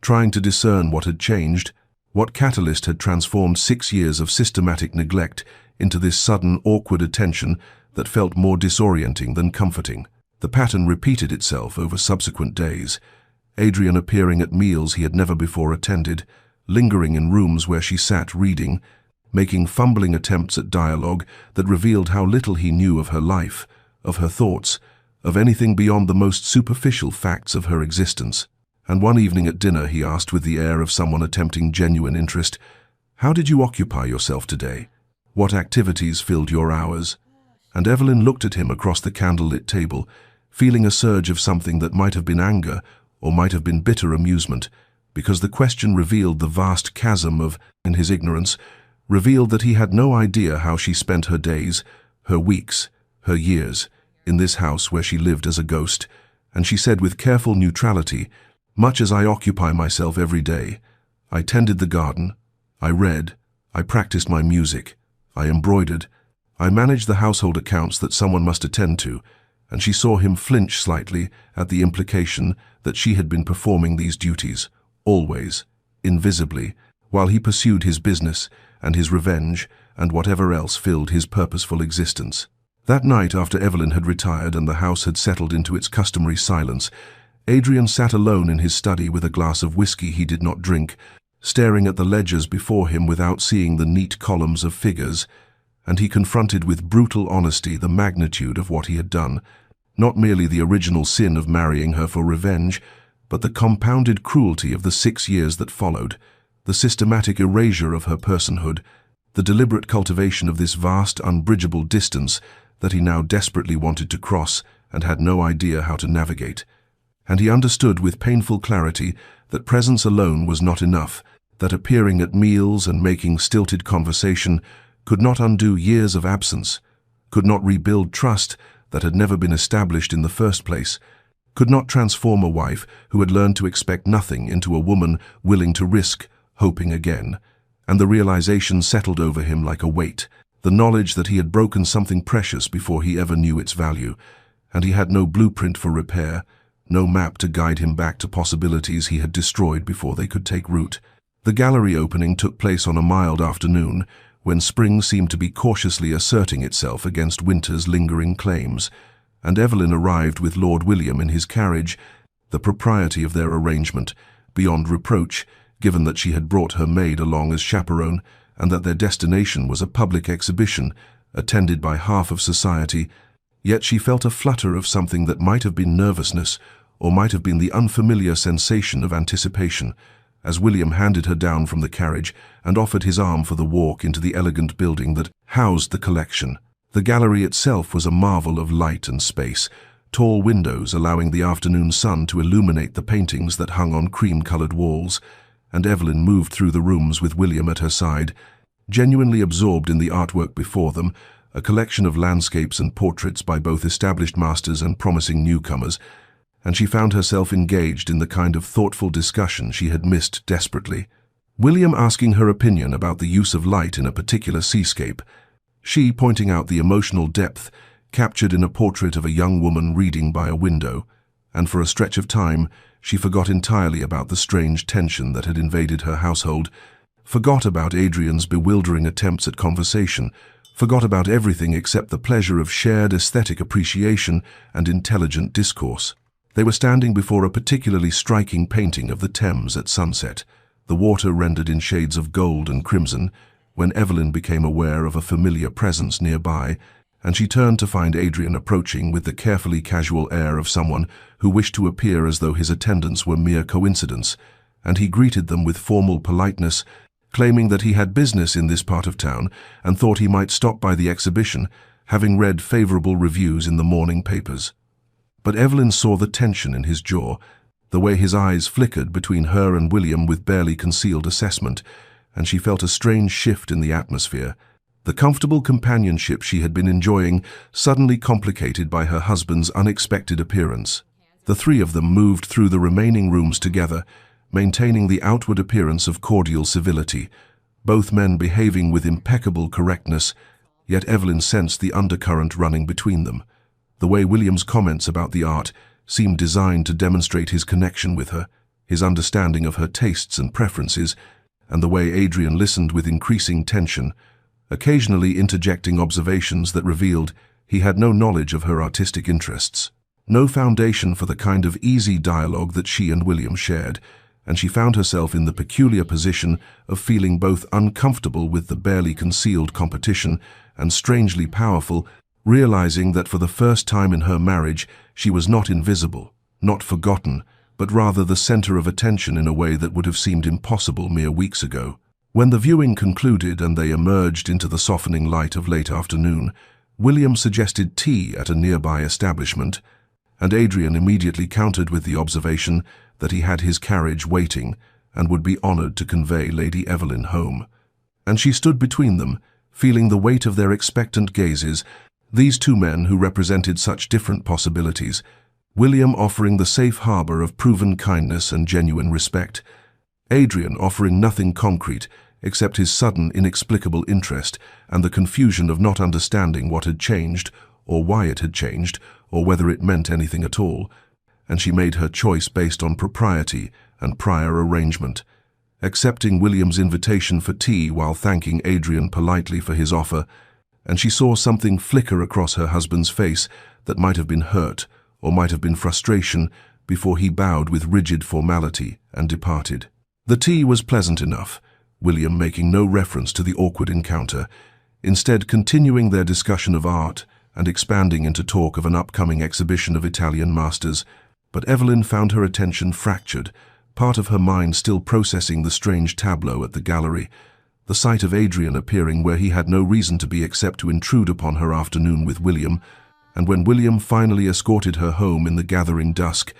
trying to discern what had changed, what catalyst had transformed 6 years of systematic neglect into this sudden, awkward attention that felt more disorienting than comforting. The pattern repeated itself over subsequent days, Adrian appearing at meals he had never before attended, lingering in rooms where she sat reading, making fumbling attempts at dialogue that revealed how little he knew of her life, of her thoughts, of anything beyond the most superficial facts of her existence. And one evening at dinner he asked with the air of someone attempting genuine interest, "How did you occupy yourself today? What activities filled your hours?" And Evelyn looked at him across the candlelit table, feeling a surge of something that might have been anger or might have been bitter amusement, because the question revealed the vast chasm of, in his ignorance, revealed that he had no idea how she spent her days, her weeks, her years, in this house where she lived as a ghost, and she said with careful neutrality, "Much as I occupy myself every day, I tended the garden, I read, I practiced my music, I embroidered, I managed the household accounts that someone must attend to," and she saw him flinch slightly at the implication that she had been performing these duties, always, invisibly, while he pursued his business and his revenge and whatever else filled his purposeful existence. That night, after Evelyn had retired and the house had settled into its customary silence, Adrian sat alone in his study with a glass of whiskey he did not drink, staring at the ledgers before him without seeing the neat columns of figures, and he confronted with brutal honesty the magnitude of what he had done, not merely the original sin of marrying her for revenge, but the compounded cruelty of the 6 years that followed, the systematic erasure of her personhood, the deliberate cultivation of this vast, unbridgeable distance that he now desperately wanted to cross and had no idea how to navigate. And he understood with painful clarity that presence alone was not enough, that appearing at meals and making stilted conversation could not undo years of absence, could not rebuild trust that had never been established in the first place, could not transform a wife who had learned to expect nothing into a woman willing to risk hoping again. And the realization settled over him like a weight, the knowledge that he had broken something precious before he ever knew its value, and he had no blueprint for repair, no map to guide him back to possibilities he had destroyed before they could take root. The gallery opening took place on a mild afternoon, when spring seemed to be cautiously asserting itself against winter's lingering claims, and Evelyn arrived with Lord William in his carriage, the propriety of their arrangement beyond reproach, given that she had brought her maid along as chaperone, and that their destination was a public exhibition, attended by half of society. Yet she felt a flutter of something that might have been nervousness, or might have been the unfamiliar sensation of anticipation, as William handed her down from the carriage and offered his arm for the walk into the elegant building that housed the collection. The gallery itself was a marvel of light and space, tall windows allowing the afternoon sun to illuminate the paintings that hung on cream-colored walls, and Evelyn moved through the rooms with William at her side, genuinely absorbed in the artwork before them, a collection of landscapes and portraits by both established masters and promising newcomers, and she found herself engaged in the kind of thoughtful discussion she had missed desperately. William asking her opinion about the use of light in a particular seascape, she pointing out the emotional depth captured in a portrait of a young woman reading by a window, and for a stretch of time she forgot entirely about the strange tension that had invaded her household, forgot about Adrian's bewildering attempts at conversation, forgot about everything except the pleasure of shared aesthetic appreciation and intelligent discourse. They were standing before a particularly striking painting of the Thames at sunset, the water rendered in shades of gold and crimson, when Evelyn became aware of a familiar presence nearby, and she turned to find Adrian approaching with the carefully casual air of someone who wished to appear as though his attendance were mere coincidence, and he greeted them with formal politeness, claiming that he had business in this part of town and thought he might stop by the exhibition, having read favorable reviews in the morning papers. But Evelyn saw the tension in his jaw, the way his eyes flickered between her and William with barely concealed assessment, and she felt a strange shift in the atmosphere. The comfortable companionship she had been enjoying suddenly complicated by her husband's unexpected appearance. The three of them moved through the remaining rooms together, maintaining the outward appearance of cordial civility, both men behaving with impeccable correctness, yet Evelyn sensed the undercurrent running between them. The way William's comments about the art seemed designed to demonstrate his connection with her, his understanding of her tastes and preferences, and the way Adrian listened with increasing tension, occasionally interjecting observations that revealed he had no knowledge of her artistic interests, no foundation for the kind of easy dialogue that she and William shared, and she found herself in the peculiar position of feeling both uncomfortable with the barely concealed competition and strangely powerful, realizing that for the first time in her marriage she was not invisible, not forgotten, but rather the center of attention in a way that would have seemed impossible mere weeks ago. When the viewing concluded and they emerged into the softening light of late afternoon, William suggested tea at a nearby establishment, and Adrian immediately countered with the observation that he had his carriage waiting and would be honored to convey Lady Evelyn home. And she stood between them, feeling the weight of their expectant gazes, these two men who represented such different possibilities, William offering the safe harbor of proven kindness and genuine respect, Adrian offering nothing concrete except his sudden, inexplicable interest and the confusion of not understanding what had changed, or why it had changed, or whether it meant anything at all, and she made her choice based on propriety and prior arrangement, accepting William's invitation for tea while thanking Adrian politely for his offer, and she saw something flicker across her husband's face that might have been hurt, or might have been frustration, before he bowed with rigid formality and departed. The tea was pleasant enough, William making no reference to the awkward encounter, instead continuing their discussion of art and expanding into talk of an upcoming exhibition of Italian masters. But Evelyn found her attention fractured, part of her mind still processing the strange tableau at the gallery, the sight of Adrian appearing where he had no reason to be except to intrude upon her afternoon with William, and when William finally escorted her home in the gathering dusk,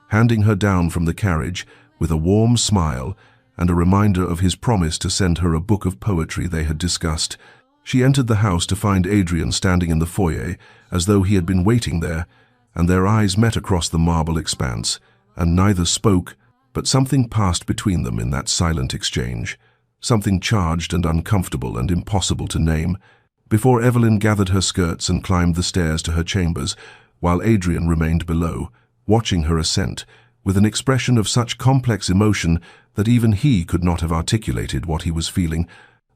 handing her down from the carriage with a warm smile and a reminder of his promise to send her a book of poetry they had discussed. She entered the house to find Adrian standing in the foyer as though he had been waiting there, and their eyes met across the marble expanse, and neither spoke, but something passed between them in that silent exchange, something charged and uncomfortable and impossible to name, before Evelyn gathered her skirts and climbed the stairs to her chambers, while Adrian remained below, watching her ascent, with an expression of such complex emotion that even he could not have articulated what he was feeling,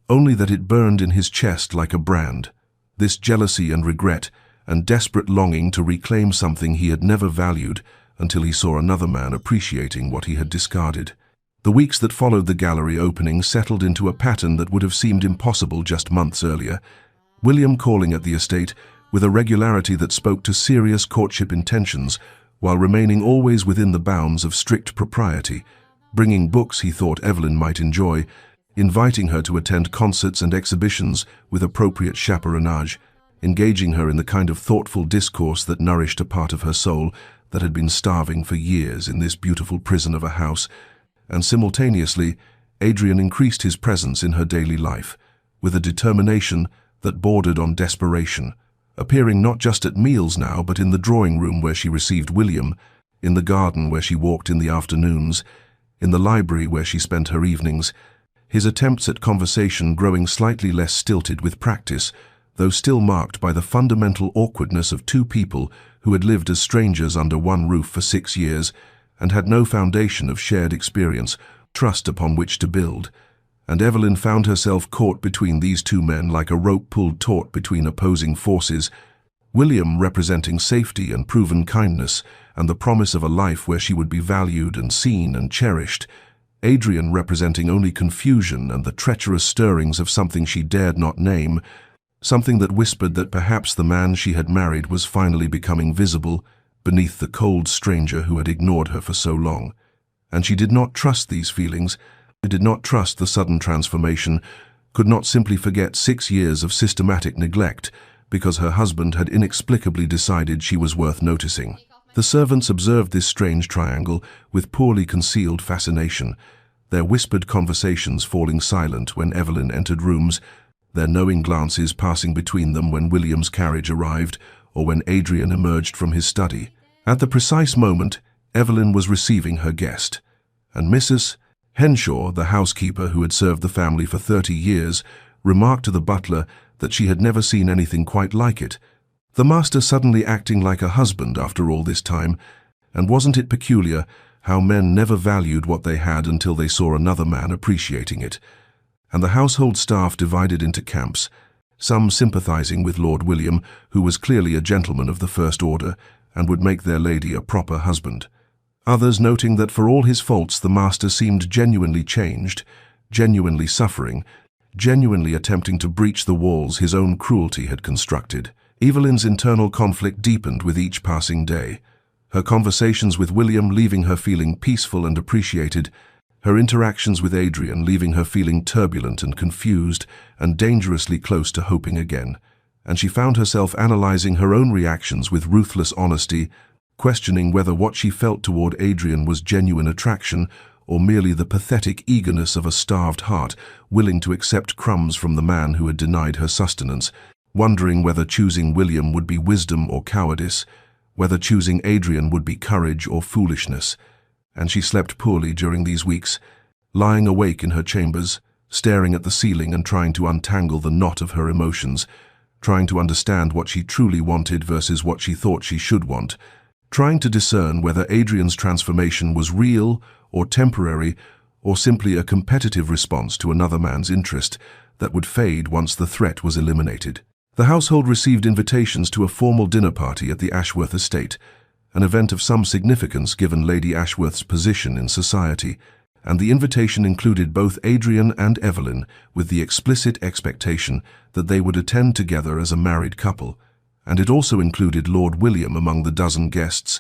only that it burned in his chest like a brand. This jealousy and regret, and desperate longing to reclaim something he had never valued until he saw another man appreciating what he had discarded. The weeks that followed the gallery opening settled into a pattern that would have seemed impossible just months earlier, William calling at the estate with a regularity that spoke to serious courtship intentions, while remaining always within the bounds of strict propriety, bringing books he thought Evelyn might enjoy, inviting her to attend concerts and exhibitions with appropriate chaperonage, engaging her in the kind of thoughtful discourse that nourished a part of her soul that had been starving for years in this beautiful prison of a house, and simultaneously, Adrian increased his presence in her daily life, with a determination that bordered on desperation, appearing not just at meals now, but in the drawing room where she received William, in the garden where she walked in the afternoons, in the library where she spent her evenings, his attempts at conversation growing slightly less stilted with practice, though still marked by the fundamental awkwardness of two people who had lived as strangers under one roof for 6 years and had no foundation of shared experience, trust upon which to build. And Evelyn found herself caught between these two men like a rope pulled taut between opposing forces, William representing safety and proven kindness and the promise of a life where she would be valued and seen and cherished, Adrian representing only confusion and the treacherous stirrings of something she dared not name, something that whispered that perhaps the man she had married was finally becoming visible beneath the cold stranger who had ignored her for so long. And she did not trust these feelings, did not trust the sudden transformation, could not simply forget 6 years of systematic neglect because her husband had inexplicably decided she was worth noticing. The servants observed this strange triangle with poorly concealed fascination, their whispered conversations falling silent when Evelyn entered rooms, their knowing glances passing between them when William's carriage arrived or when Adrian emerged from his study. At the precise moment, Evelyn was receiving her guest, and Mrs. Henshaw, the housekeeper who had served the family for 30 years, remarked to the butler that she had never seen anything quite like it. The master suddenly acting like a husband after all this time, and wasn't it peculiar how men never valued what they had until they saw another man appreciating it? And the household staff divided into camps, some sympathizing with Lord William, who was clearly a gentleman of the first order and would make their lady a proper husband. Others noting that for all his faults the master seemed genuinely changed, genuinely suffering, genuinely attempting to breach the walls his own cruelty had constructed. Evelyn's internal conflict deepened with each passing day, her conversations with William leaving her feeling peaceful and appreciated, her interactions with Adrian leaving her feeling turbulent and confused and dangerously close to hoping again. And she found herself analyzing her own reactions with ruthless honesty, questioning whether what she felt toward Adrian was genuine attraction or merely the pathetic eagerness of a starved heart willing to accept crumbs from the man who had denied her sustenance, wondering whether choosing William would be wisdom or cowardice, whether choosing Adrian would be courage or foolishness. And she slept poorly during these weeks, lying awake in her chambers, staring at the ceiling and trying to untangle the knot of her emotions, trying to understand what she truly wanted versus what she thought she should want, trying to discern whether Adrian's transformation was real or temporary or simply a competitive response to another man's interest that would fade once the threat was eliminated. The household received invitations to a formal dinner party at the Ashworth estate, an event of some significance given Lady Ashworth's position in society, and the invitation included both Adrian and Evelyn with the explicit expectation that they would attend together as a married couple, and it also included Lord William among the dozen guests,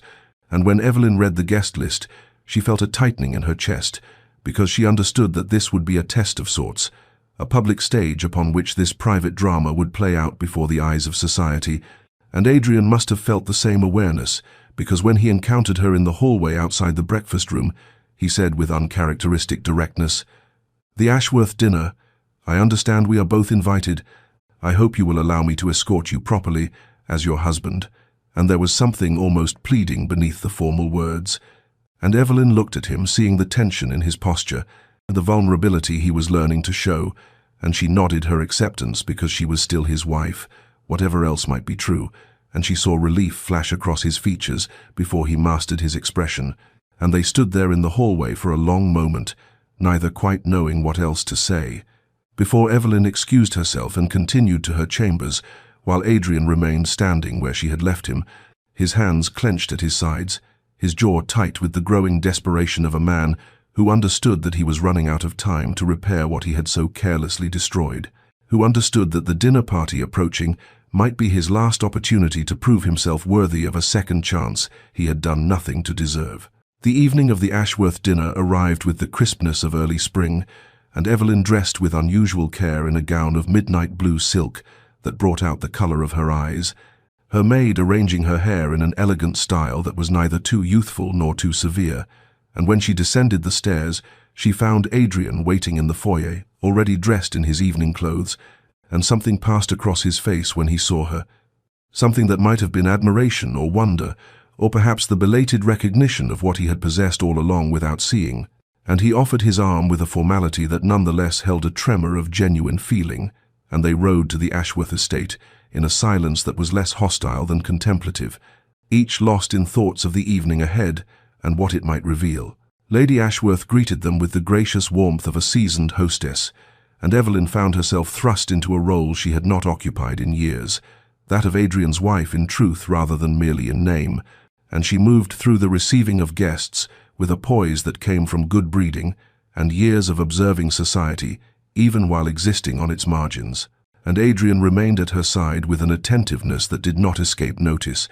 and when Evelyn read the guest list, she felt a tightening in her chest, because she understood that this would be a test of sorts, a public stage upon which this private drama would play out before the eyes of society, and Adrian must have felt the same awareness, because when he encountered her in the hallway outside the breakfast room, he said with uncharacteristic directness, "The Ashworth dinner. I understand we are both invited. I hope you will allow me to escort you properly, as your husband." And there was something almost pleading beneath the formal words. And Evelyn looked at him, seeing the tension in his posture, the vulnerability he was learning to show, and she nodded her acceptance because she was still his wife, whatever else might be true, and she saw relief flash across his features before he mastered his expression, and they stood there in the hallway for a long moment, neither quite knowing what else to say, before Evelyn excused herself and continued to her chambers, while Adrian remained standing where she had left him, his hands clenched at his sides, his jaw tight with the growing desperation of a man who understood that he was running out of time to repair what he had so carelessly destroyed, who understood that the dinner party approaching might be his last opportunity to prove himself worthy of a second chance he had done nothing to deserve. The evening of the Ashworth dinner arrived with the crispness of early spring, and Evelyn dressed with unusual care in a gown of midnight blue silk that brought out the color of her eyes, her maid arranging her hair in an elegant style that was neither too youthful nor too severe, and when she descended the stairs, she found Adrian waiting in the foyer, already dressed in his evening clothes, and something passed across his face when he saw her, something that might have been admiration or wonder, or perhaps the belated recognition of what he had possessed all along without seeing, and he offered his arm with a formality that nonetheless held a tremor of genuine feeling, and they rode to the Ashworth estate in a silence that was less hostile than contemplative, each lost in thoughts of the evening ahead and what it might reveal. Lady Ashworth greeted them with the gracious warmth of a seasoned hostess, and Evelyn found herself thrust into a role she had not occupied in years, that of Adrian's wife in truth rather than merely in name, and she moved through the receiving of guests with a poise that came from good breeding and years of observing society, even while existing on its margins. And Adrian remained at her side with an attentiveness that did not escape notice,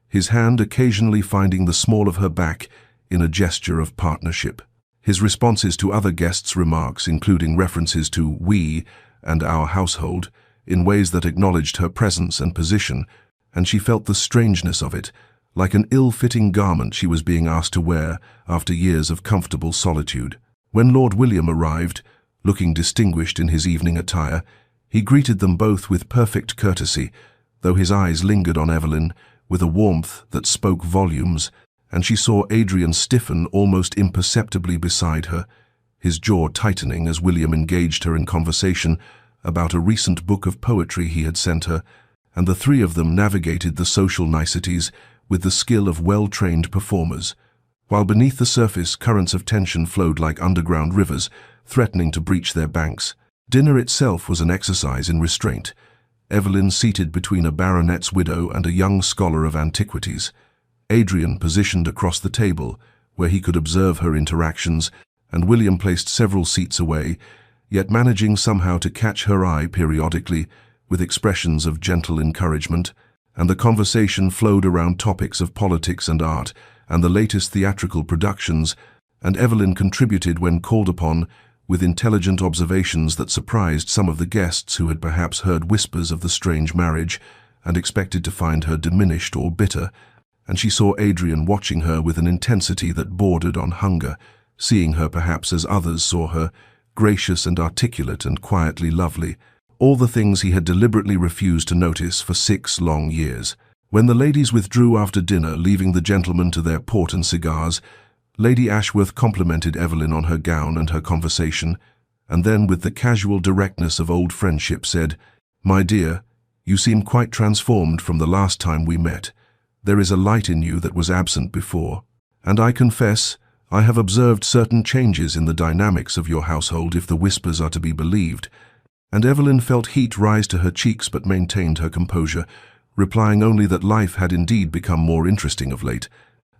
his hand occasionally finding the small of her back in a gesture of partnership. His responses to other guests' remarks, including references to "we" and "our household," in ways that acknowledged her presence and position, and she felt the strangeness of it, like an ill-fitting garment she was being asked to wear after years of comfortable solitude. When Lord William arrived, looking distinguished in his evening attire, he greeted them both with perfect courtesy, though his eyes lingered on Evelyn with a warmth that spoke volumes, and she saw Adrian stiffen almost imperceptibly beside her, his jaw tightening as William engaged her in conversation about a recent book of poetry he had sent her, and the three of them navigated the social niceties with the skill of well-trained performers, while beneath the surface currents of tension flowed like underground rivers, threatening to breach their banks. Dinner itself was an exercise in restraint, Evelyn seated between a baronet's widow and a young scholar of antiquities, Adrian positioned across the table, where he could observe her interactions, and William placed several seats away, yet managing somehow to catch her eye periodically with expressions of gentle encouragement, and the conversation flowed around topics of politics and art and the latest theatrical productions, and Evelyn contributed when called upon with intelligent observations that surprised some of the guests who had perhaps heard whispers of the strange marriage and expected to find her diminished or bitter, and she saw Adrian watching her with an intensity that bordered on hunger, seeing her perhaps as others saw her, gracious and articulate and quietly lovely, all the things he had deliberately refused to notice for 6 long years. When the ladies withdrew after dinner, leaving the gentlemen to their port and cigars, Lady Ashworth complimented Evelyn on her gown and her conversation, and then with the casual directness of old friendship said, "My dear, you seem quite transformed from the last time we met. There is a light in you that was absent before, and I confess I have observed certain changes in the dynamics of your household if the whispers are to be believed." And Evelyn felt heat rise to her cheeks but maintained her composure, replying only that life had indeed become more interesting of late,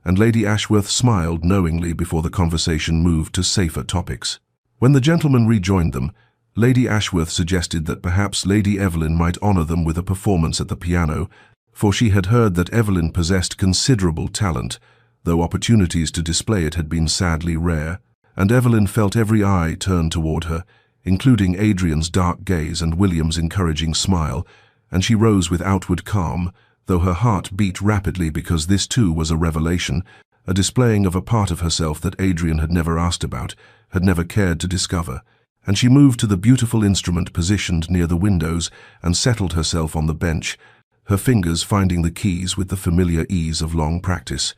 and Lady Ashworth smiled knowingly before the conversation moved to safer topics. When the gentlemen rejoined them, Lady Ashworth suggested that perhaps Lady Evelyn might honor them with a performance at the piano, for she had heard that Evelyn possessed considerable talent, though opportunities to display it had been sadly rare, and Evelyn felt every eye turn toward her, including Adrian's dark gaze and William's encouraging smile, and she rose with outward calm, though her heart beat rapidly because this too was a revelation, a displaying of a part of herself that Adrian had never asked about, had never cared to discover, and she moved to the beautiful instrument positioned near the windows and settled herself on the bench, her fingers finding the keys with the familiar ease of long practice,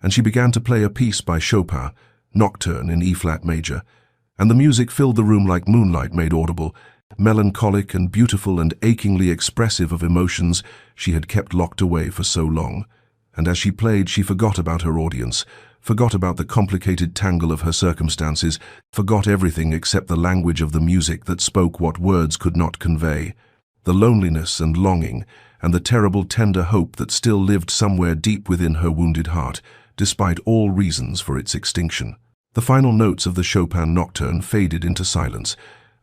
and she began to play a piece by Chopin, Nocturne in E-flat major, and the music filled the room like moonlight made audible, melancholic and beautiful and achingly expressive of emotions she had kept locked away for so long. And as she played, she forgot about her audience, forgot about the complicated tangle of her circumstances, forgot everything except the language of the music that spoke what words could not convey, the loneliness and longing, and the terrible tender hope that still lived somewhere deep within her wounded heart, despite all reasons for its extinction. The final notes of the Chopin Nocturne faded into silence,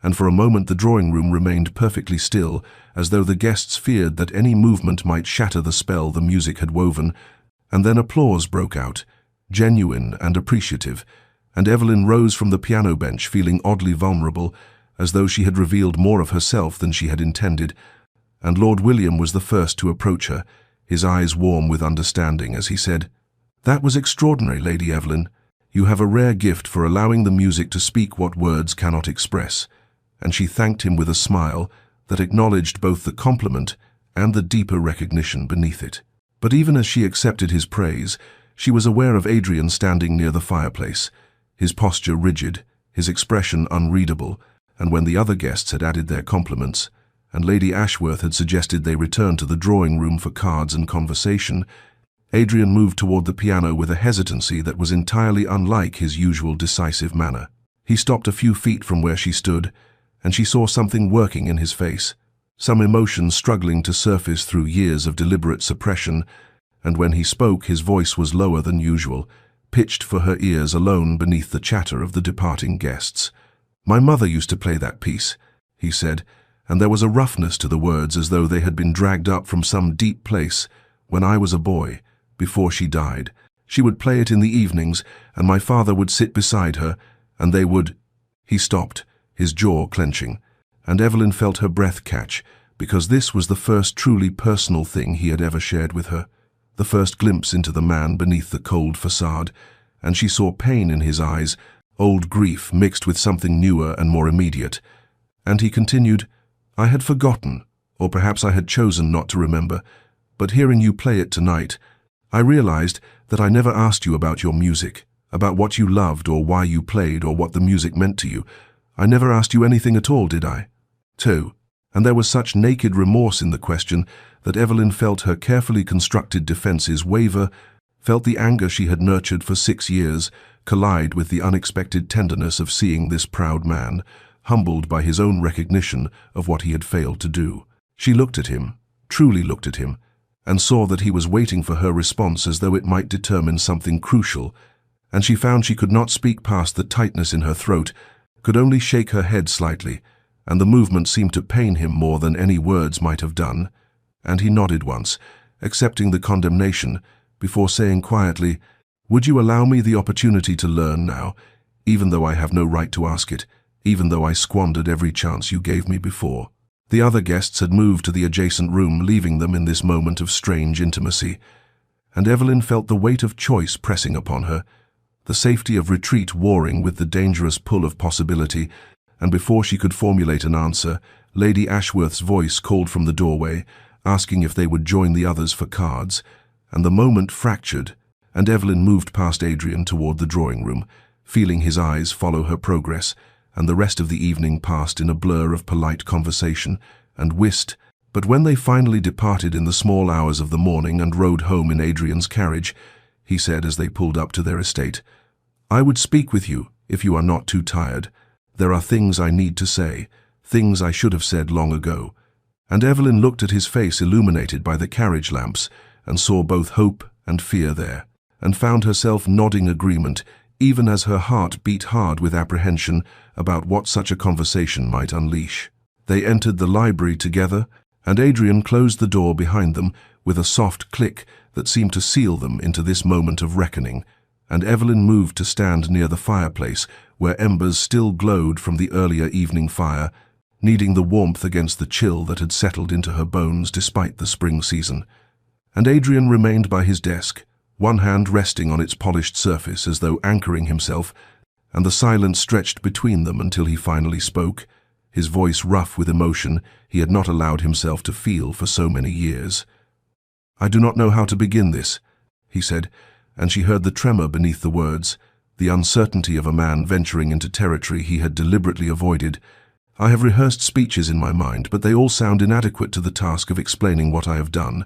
and for a moment the drawing-room remained perfectly still, as though the guests feared that any movement might shatter the spell the music had woven, and then applause broke out, genuine and appreciative, and Evelyn rose from the piano bench feeling oddly vulnerable, as though she had revealed more of herself than she had intended, and Lord William was the first to approach her, his eyes warm with understanding as he said, "That was extraordinary, Lady Evelyn. You have a rare gift for allowing the music to speak what words cannot express," and she thanked him with a smile that acknowledged both the compliment and the deeper recognition beneath it. But even as she accepted his praise, she was aware of Adrian standing near the fireplace, his posture rigid, his expression unreadable, and when the other guests had added their compliments, and Lady Ashworth had suggested they return to the drawing-room for cards and conversation, Adrian moved toward the piano with a hesitancy that was entirely unlike his usual decisive manner. He stopped a few feet from where she stood, and she saw something working in his face, some emotion struggling to surface through years of deliberate suppression, and when he spoke his voice was lower than usual, pitched for her ears alone beneath the chatter of the departing guests. "My mother used to play that piece," he said, and there was a roughness to the words as though they had been dragged up from some deep place. "When I was a boy, before she died, she would play it in the evenings, and my father would sit beside her, and they would—" He stopped, his jaw clenching, and Evelyn felt her breath catch, because this was the first truly personal thing he had ever shared with her, the first glimpse into the man beneath the cold facade, and she saw pain in his eyes, old grief mixed with something newer and more immediate. And he continued, "I had forgotten, or perhaps I had chosen not to remember, but hearing you play it tonight, I realized that I never asked you about your music, about what you loved or why you played or what the music meant to you. I never asked you anything at all, did I?" Too. And there was such naked remorse in the question that Evelyn felt her carefully constructed defenses waver, felt the anger she had nurtured for 6 years collide with the unexpected tenderness of seeing this proud man, humbled by his own recognition of what he had failed to do. She looked at him, truly looked at him, and saw that he was waiting for her response as though it might determine something crucial, and she found she could not speak past the tightness in her throat, could only shake her head slightly, and the movement seemed to pain him more than any words might have done, and he nodded once, accepting the condemnation, before saying quietly, "Would you allow me the opportunity to learn now, even though I have no right to ask it, even though I squandered every chance you gave me before?" The other guests had moved to the adjacent room, leaving them in this moment of strange intimacy, and Evelyn felt the weight of choice pressing upon her, the safety of retreat warring with the dangerous pull of possibility, and before she could formulate an answer, Lady Ashworth's voice called from the doorway, asking if they would join the others for cards, and the moment fractured, and Evelyn moved past Adrian toward the drawing-room, feeling his eyes follow her progress, and the rest of the evening passed in a blur of polite conversation and whist. But when they finally departed in the small hours of the morning and rode home in Adrian's carriage, he said as they pulled up to their estate, "I would speak with you if you are not too tired. There are things I need to say, things I should have said long ago." And Evelyn looked at his face illuminated by the carriage lamps and saw both hope and fear there. and found herself nodding agreement, even as her heart beat hard with apprehension about what such a conversation might unleash. They entered the library together, and Adrian closed the door behind them with a soft click that seemed to seal them into this moment of reckoning, and Evelyn moved to stand near the fireplace where embers still glowed from the earlier evening fire, needing the warmth against the chill that had settled into her bones despite the spring season. And Adrian remained by his desk, one hand resting on its polished surface as though anchoring himself, and the silence stretched between them until he finally spoke, his voice rough with emotion he had not allowed himself to feel for so many years. "I do not know how to begin this," he said, and she heard the tremor beneath the words, the uncertainty of a man venturing into territory he had deliberately avoided. "I have rehearsed speeches in my mind, but they all sound inadequate to the task of explaining what I have done,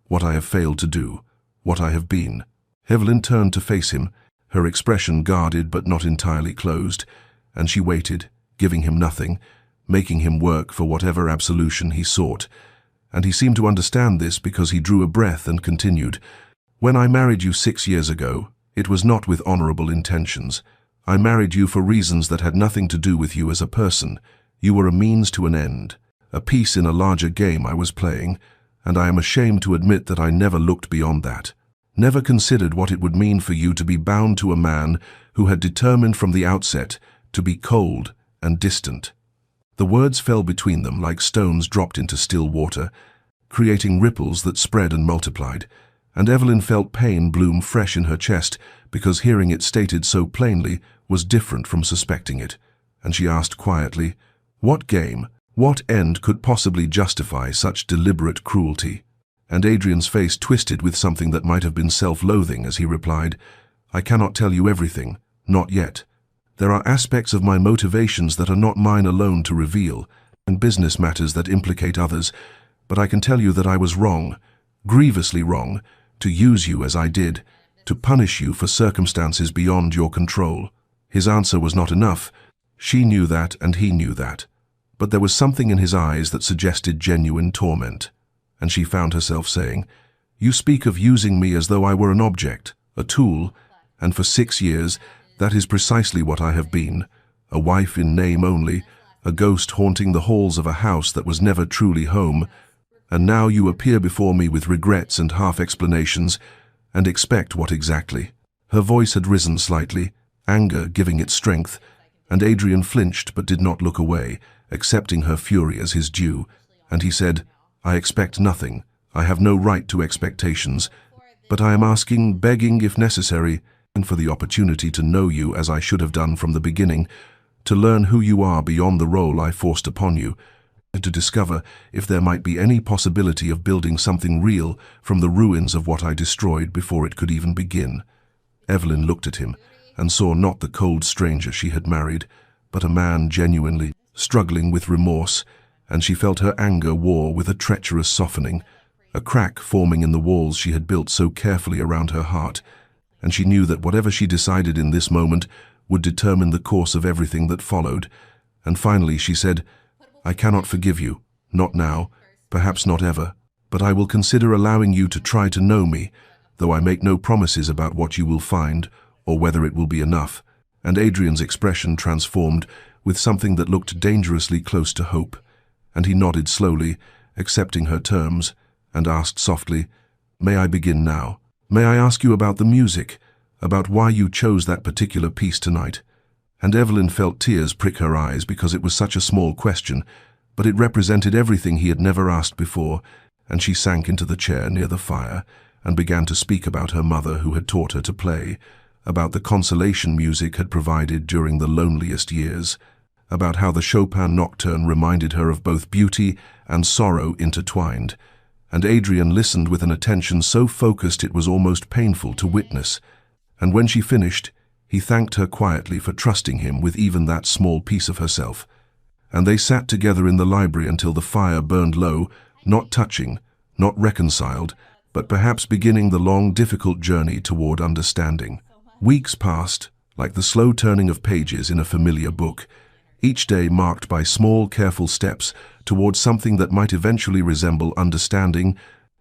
what I have failed to do, what I have been." Evelyn turned to face him, her expression guarded but not entirely closed, and she waited, giving him nothing, making him work for whatever absolution he sought. And he seemed to understand this because he drew a breath and continued, "When I married you 6 years ago, it was not with honorable intentions. I married you for reasons that had nothing to do with you as a person. You were a means to an end, a piece in a larger game I was playing, and I am ashamed to admit that I never looked beyond that. Never considered what it would mean for you to be bound to a man who had determined from the outset to be cold and distant." The words fell between them like stones dropped into still water, creating ripples that spread and multiplied, and Evelyn felt pain bloom fresh in her chest because hearing it stated so plainly was different from suspecting it, and she asked quietly, "What game, what end could possibly justify such deliberate cruelty?" And Adrian's face twisted with something that might have been self-loathing as he replied, "I cannot tell you everything, not yet. There are aspects of my motivations that are not mine alone to reveal, and business matters that implicate others, but I can tell you that I was wrong, grievously wrong, to use you as I did, to punish you for circumstances beyond your control." His answer was not enough. She knew that and he knew that. But there was something in his eyes that suggested genuine torment, and she found herself saying, "You speak of using me as though I were an object, a tool, and for 6 years, that is precisely what I have been, a wife in name only, a ghost haunting the halls of a house that was never truly home, and now you appear before me with regrets and half-explanations, and expect what exactly?" Her voice had risen slightly, anger giving it strength, and Adrian flinched but did not look away, accepting her fury as his due, and he said, "I expect nothing. I have no right to expectations, but I am asking, begging if necessary, and for the opportunity to know you as I should have done from the beginning, to learn who you are beyond the role I forced upon you, and to discover if there might be any possibility of building something real from the ruins of what I destroyed before it could even begin." Evelyn looked at him and saw not the cold stranger she had married, but a man genuinely struggling with remorse, and she felt her anger war with a treacherous softening, a crack forming in the walls she had built so carefully around her heart, and she knew that whatever she decided in this moment would determine the course of everything that followed. And finally she said, "I cannot forgive you, not now, perhaps not ever, but I will consider allowing you to try to know me, though I make no promises about what you will find or whether it will be enough." And Adrian's expression transformed with something that looked dangerously close to hope, and he nodded slowly, accepting her terms, and asked softly, "May I begin now? May I ask you about the music, about why you chose that particular piece tonight?" And Evelyn felt tears prick her eyes because it was such a small question, but it represented everything he had never asked before, and she sank into the chair near the fire and began to speak about her mother who had taught her to play, about the consolation music had provided during the loneliest years, about how the Chopin nocturne reminded her of both beauty and sorrow intertwined, and Adrian listened with an attention so focused it was almost painful to witness, and when she finished, he thanked her quietly for trusting him with even that small piece of herself, and they sat together in the library until the fire burned low, not touching, not reconciled, but perhaps beginning the long, difficult journey toward understanding. Weeks passed, like the slow turning of pages in a familiar book, each day marked by small, careful steps towards something that might eventually resemble understanding,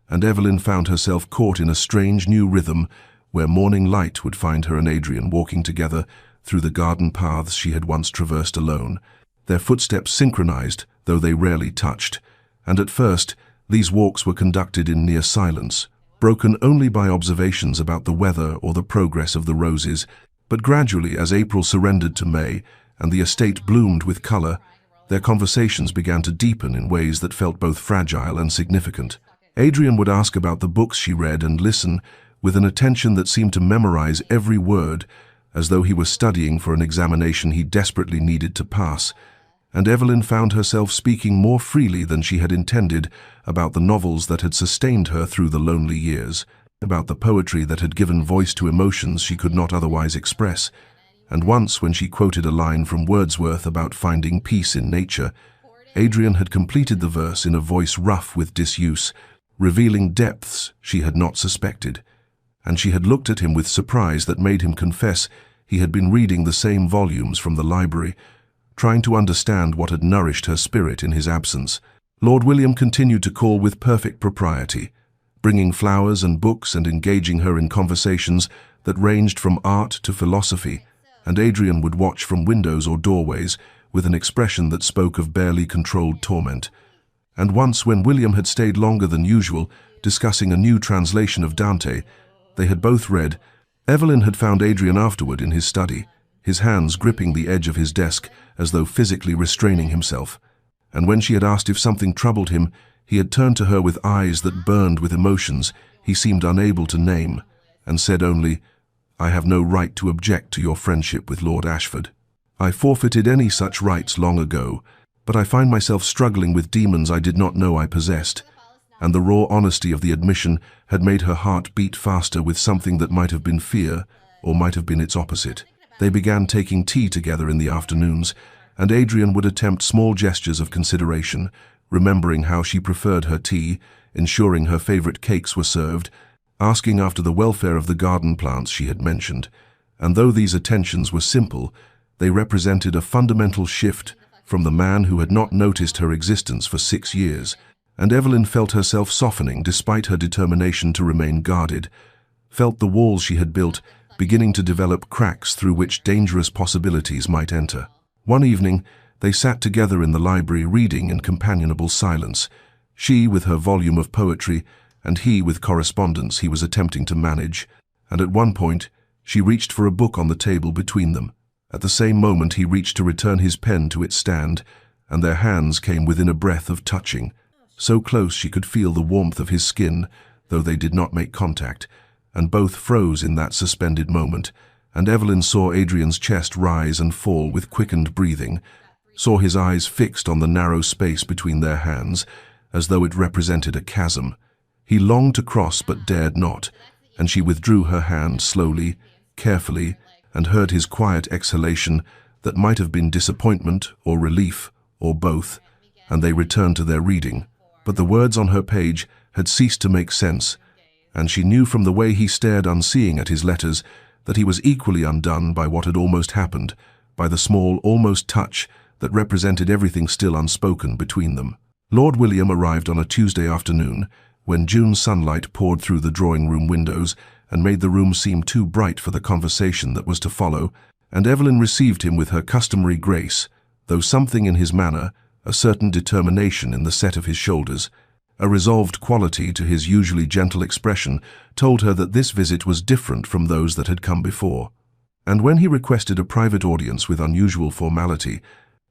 and Evelyn found herself caught in a strange new rhythm where morning light would find her and Adrian walking together through the garden paths she had once traversed alone, their footsteps synchronized, though they rarely touched. And at first, these walks were conducted in near silence, broken only by observations about the weather or the progress of the roses. But gradually, as April surrendered to May and the estate bloomed with color, their conversations began to deepen in ways that felt both fragile and significant. Adrian would ask about the books she read and listen with an attention that seemed to memorize every word, as though he was studying for an examination he desperately needed to pass. And Evelyn found herself speaking more freely than she had intended about the novels that had sustained her through the lonely years, about the poetry that had given voice to emotions she could not otherwise express. And once, when she quoted a line from Wordsworth about finding peace in nature, Adrian had completed the verse in a voice rough with disuse, revealing depths she had not suspected. And she had looked at him with surprise that made him confess he had been reading the same volumes from the library, trying to understand what had nourished her spirit in his absence. Lord William continued to call with perfect propriety, bringing flowers and books and engaging her in conversations that ranged from art to philosophy, and Adrian would watch from windows or doorways with an expression that spoke of barely controlled torment. And once, when William had stayed longer than usual, discussing a new translation of Dante they had both read, Evelyn had found Adrian afterward in his study, his hands gripping the edge of his desk as though physically restraining himself. And when she had asked if something troubled him, he had turned to her with eyes that burned with emotions he seemed unable to name, and said only, "I have no right to object to your friendship with Lord Ashford. I forfeited any such rights long ago, but I find myself struggling with demons I did not know I possessed." And the raw honesty of the admission had made her heart beat faster with something that might have been fear, or might have been its opposite. They began taking tea together in the afternoons, and Adrian would attempt small gestures of consideration, remembering how she preferred her tea, ensuring her favorite cakes were served, asking after the welfare of the garden plants she had mentioned. And though these attentions were simple, they represented a fundamental shift from the man who had not noticed her existence for 6 years. And Evelyn felt herself softening despite her determination to remain guarded, felt the walls she had built beginning to develop cracks through which dangerous possibilities might enter. One evening, they sat together in the library reading in companionable silence, she with her volume of poetry and he with correspondence he was attempting to manage, and at one point, she reached for a book on the table between them. At the same moment he reached to return his pen to its stand, and their hands came within a breath of touching. So close she could feel the warmth of his skin, though they did not make contact, and both froze in that suspended moment, and Evelyn saw Adrian's chest rise and fall with quickened breathing, saw his eyes fixed on the narrow space between their hands, as though it represented a chasm. He longed to cross but dared not, and she withdrew her hand slowly, carefully, and heard his quiet exhalation that might have been disappointment or relief, or both, and they returned to their reading. But the words on her page had ceased to make sense, and she knew from the way he stared unseeing at his letters that he was equally undone by what had almost happened, by the small, almost touch that represented everything still unspoken between them. Lord William arrived on a Tuesday afternoon, when June sunlight poured through the drawing-room windows and made the room seem too bright for the conversation that was to follow, and Evelyn received him with her customary grace, though something in his manner, a certain determination in the set of his shoulders, a resolved quality to his usually gentle expression, told her that this visit was different from those that had come before. And when he requested a private audience with unusual formality,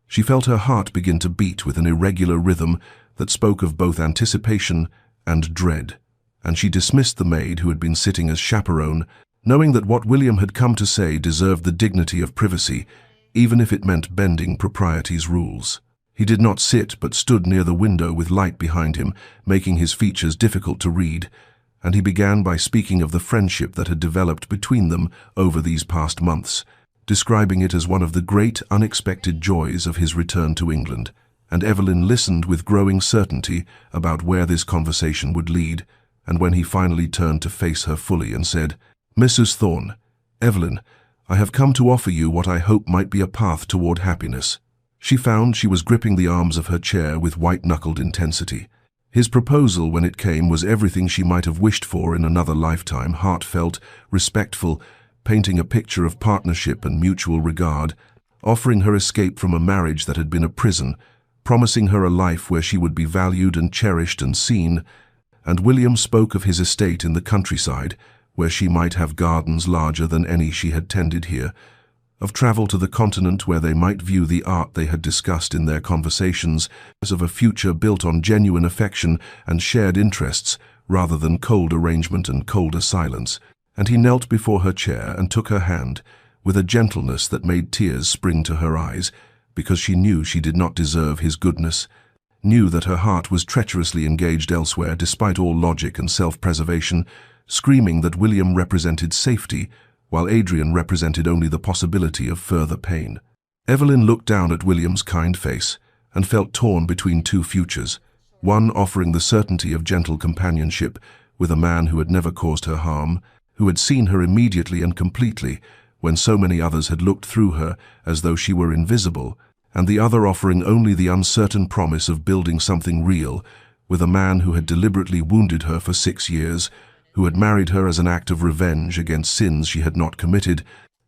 she felt her heart begin to beat with an irregular rhythm that spoke of both anticipation and dread, and she dismissed the maid who had been sitting as chaperone, knowing that what William had come to say deserved the dignity of privacy, even if it meant bending propriety's rules. He did not sit, but stood near the window with light behind him, making his features difficult to read, and he began by speaking of the friendship that had developed between them over these past months, describing it as one of the great unexpected joys of his return to England. And Evelyn listened with growing certainty about where this conversation would lead, and when he finally turned to face her fully and said, "Mrs. Thorne, Evelyn, I have come to offer you what I hope might be a path toward happiness." She found she was gripping the arms of her chair with white-knuckled intensity. His proposal, when it came, was everything she might have wished for in another lifetime, heartfelt, respectful, painting a picture of partnership and mutual regard, offering her escape from a marriage that had been a prison, promising her a life where she would be valued and cherished and seen. And William spoke of his estate in the countryside, where she might have gardens larger than any she had tended here, of travel to the continent where they might view the art they had discussed in their conversations, as of a future built on genuine affection and shared interests, rather than cold arrangement and colder silence. And he knelt before her chair and took her hand, with a gentleness that made tears spring to her eyes, because she knew she did not deserve his goodness, knew that her heart was treacherously engaged elsewhere despite all logic and self-preservation, screaming that William represented safety, while Adrian represented only the possibility of further pain. Evelyn looked down at William's kind face and felt torn between two futures, one offering the certainty of gentle companionship with a man who had never caused her harm, who had seen her immediately and completely when so many others had looked through her as though she were invisible, and the other offering only the uncertain promise of building something real with a man who had deliberately wounded her for 6 years, who had married her as an act of revenge against sins she had not committed,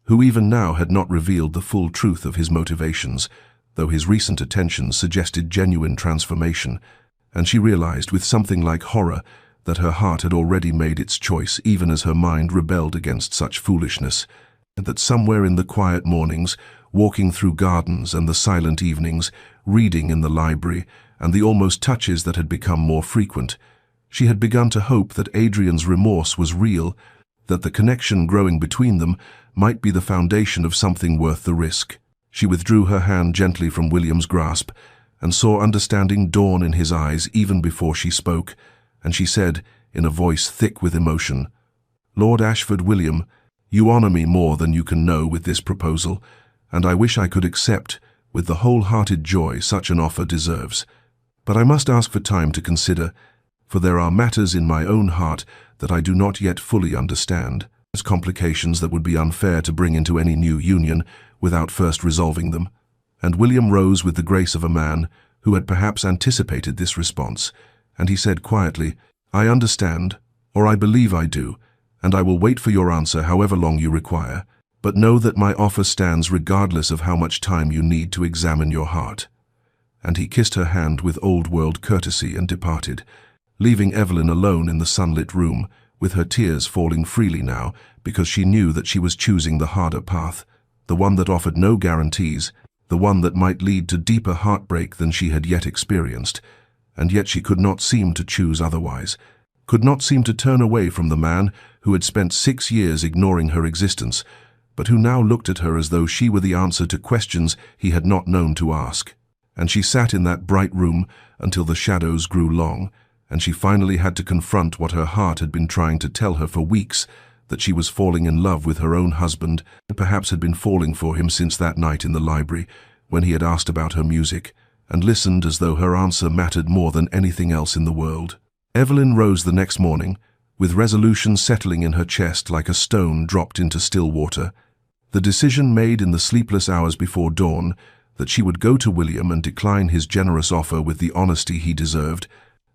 who even now had not revealed the full truth of his motivations, though his recent attentions suggested genuine transformation, and she realized with something like horror that her heart had already made its choice even as her mind rebelled against such foolishness, and that somewhere in the quiet mornings, walking through gardens and the silent evenings, reading in the library, and the almost touches that had become more frequent, she had begun to hope that Adrian's remorse was real, that the connection growing between them might be the foundation of something worth the risk. She withdrew her hand gently from William's grasp and saw understanding dawn in his eyes even before she spoke, and she said, in a voice thick with emotion, "Lord Ashford, William, you honor me more than you can know with this proposal, and I wish I could accept with the wholehearted joy such an offer deserves. But I must ask for time to consider, for there are matters in my own heart that I do not yet fully understand, as complications that would be unfair to bring into any new union without first resolving them." And William rose with the grace of a man who had perhaps anticipated this response, and he said quietly, "I understand, or I believe I do, and I will wait for your answer however long you require, but know that my offer stands regardless of how much time you need to examine your heart." And he kissed her hand with old-world courtesy and departed, leaving Evelyn alone in the sunlit room, with her tears falling freely now, because she knew that she was choosing the harder path, the one that offered no guarantees, the one that might lead to deeper heartbreak than she had yet experienced, and yet she could not seem to choose otherwise, could not seem to turn away from the man who had spent 6 years ignoring her existence, but who now looked at her as though she were the answer to questions he had not known to ask. And she sat in that bright room until the shadows grew long, and she finally had to confront what her heart had been trying to tell her for weeks, that she was falling in love with her own husband, and perhaps had been falling for him since that night in the library, when he had asked about her music, and listened as though her answer mattered more than anything else in the world. Evelyn rose the next morning, with resolution settling in her chest like a stone dropped into still water. The decision made in the sleepless hours before dawn, that she would go to William and decline his generous offer with the honesty he deserved,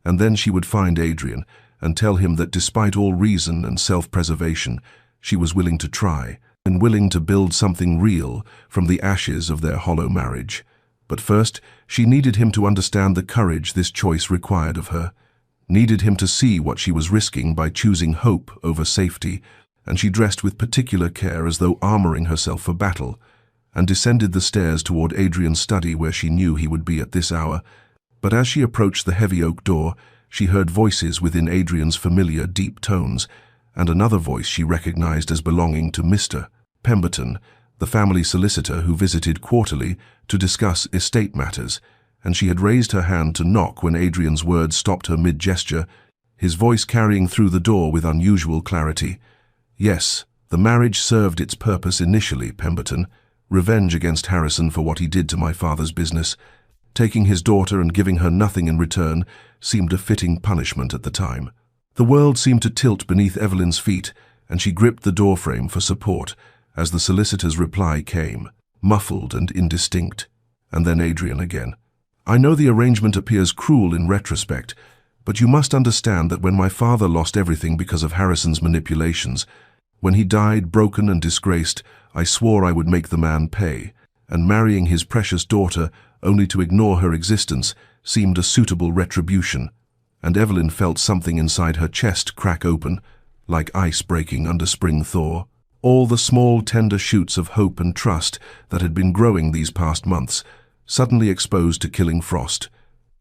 and then she would find Adrian and tell him that despite all reason and self-preservation, she was willing to try, and willing to build something real from the ashes of their hollow marriage. But first, she needed him to understand the courage this choice required of her, needed him to see what she was risking by choosing hope over safety, and she dressed with particular care as though armoring herself for battle, and descended the stairs toward Adrian's study where she knew he would be at this hour. But as she approached the heavy oak door, she heard voices within Adrian's familiar deep tones, and another voice she recognized as belonging to Mr. Pemberton, the family solicitor who visited quarterly to discuss estate matters, and she had raised her hand to knock when Adrian's words stopped her mid-gesture, his voice carrying through the door with unusual clarity. "Yes, the marriage served its purpose initially, Pemberton. Revenge against Harrison for what he did to my father's business. Taking his daughter and giving her nothing in return seemed a fitting punishment at the time." The world seemed to tilt beneath Evelyn's feet, and she gripped the doorframe for support as the solicitor's reply came, muffled and indistinct. And then Adrian again. "I know the arrangement appears cruel in retrospect, But you must understand that when my father lost everything because of Harrison's manipulations, when he died broken and disgraced, I swore I would make the man pay, and marrying his precious daughter only to ignore her existence seemed a suitable retribution. And Evelyn felt something inside her chest crack open, like ice breaking under spring thaw. All the small, tender shoots of hope and trust that had been growing these past months, suddenly exposed to killing frost.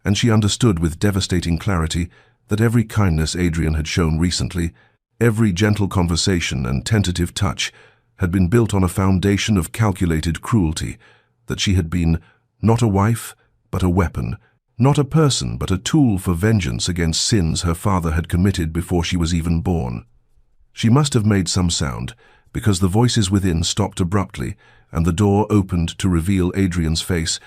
And she understood with devastating clarity that every kindness Adrian had shown recently, every gentle conversation and tentative touch, had been built on a foundation of calculated cruelty, that she had been not a wife, but a weapon, not a person, but a tool for vengeance against sins her father had committed before she was even born. She must have made some sound, because the voices within stopped abruptly, and the door opened to reveal Adrian's face,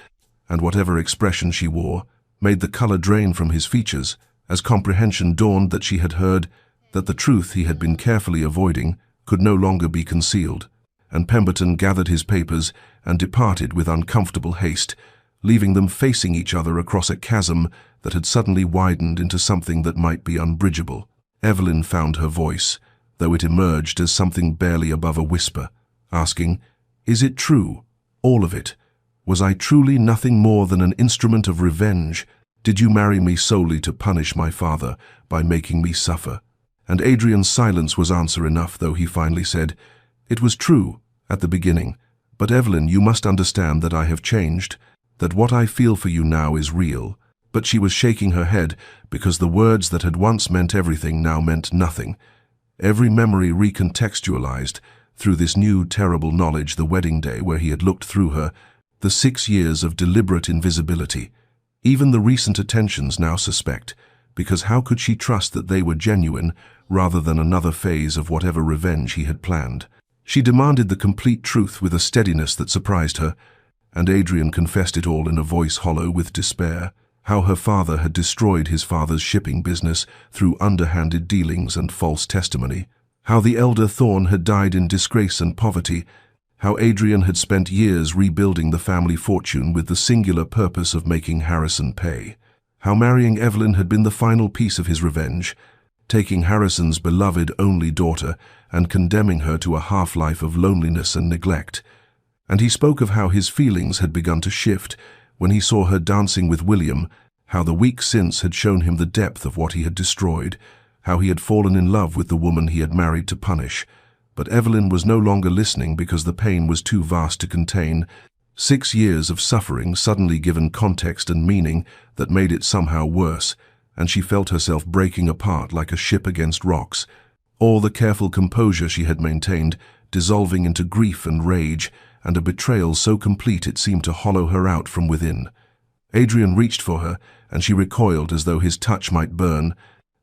and whatever expression she wore made the color drain from his features, as comprehension dawned that she had heard that the truth he had been carefully avoiding could no longer be concealed, and Pemberton gathered his papers and departed with uncomfortable haste, leaving them facing each other across a chasm that had suddenly widened into something that might be unbridgeable. Evelyn found her voice, though it emerged as something barely above a whisper, asking, "Is it true? All of it? Was I truly nothing more than an instrument of revenge? Did you marry me solely to punish my father by making me suffer?" And Adrian's silence was answer enough, though he finally said, "It was true, at the beginning. But Evelyn, you must understand that I have changed, that what I feel for you now is real." But she was shaking her head, because the words that had once meant everything now meant nothing. Every memory recontextualized through this new terrible knowledge, the wedding day where he had looked through her, the 6 years of deliberate invisibility. Even the recent attentions now suspect, because how could she trust that they were genuine rather than another phase of whatever revenge he had planned? She demanded the complete truth with a steadiness that surprised her, and Adrian confessed it all in a voice hollow with despair. How her father had destroyed his father's shipping business through underhanded dealings and false testimony. How the elder Thorne had died in disgrace and poverty. How Adrian had spent years rebuilding the family fortune with the singular purpose of making Harrison pay. How marrying Evelyn had been the final piece of his revenge, taking Harrison's beloved only daughter and condemning her to a half-life of loneliness and neglect. And he spoke of how his feelings had begun to shift when he saw her dancing with William, how the week since had shown him the depth of what he had destroyed, how he had fallen in love with the woman he had married to punish. But Evelyn was no longer listening because the pain was too vast to contain. 6 years of suffering suddenly given context and meaning that made it somehow worse, and she felt herself breaking apart like a ship against rocks. All the careful composure she had maintained dissolving into grief and rage, and a betrayal so complete it seemed to hollow her out from within. Adrian reached for her, and she recoiled as though his touch might burn,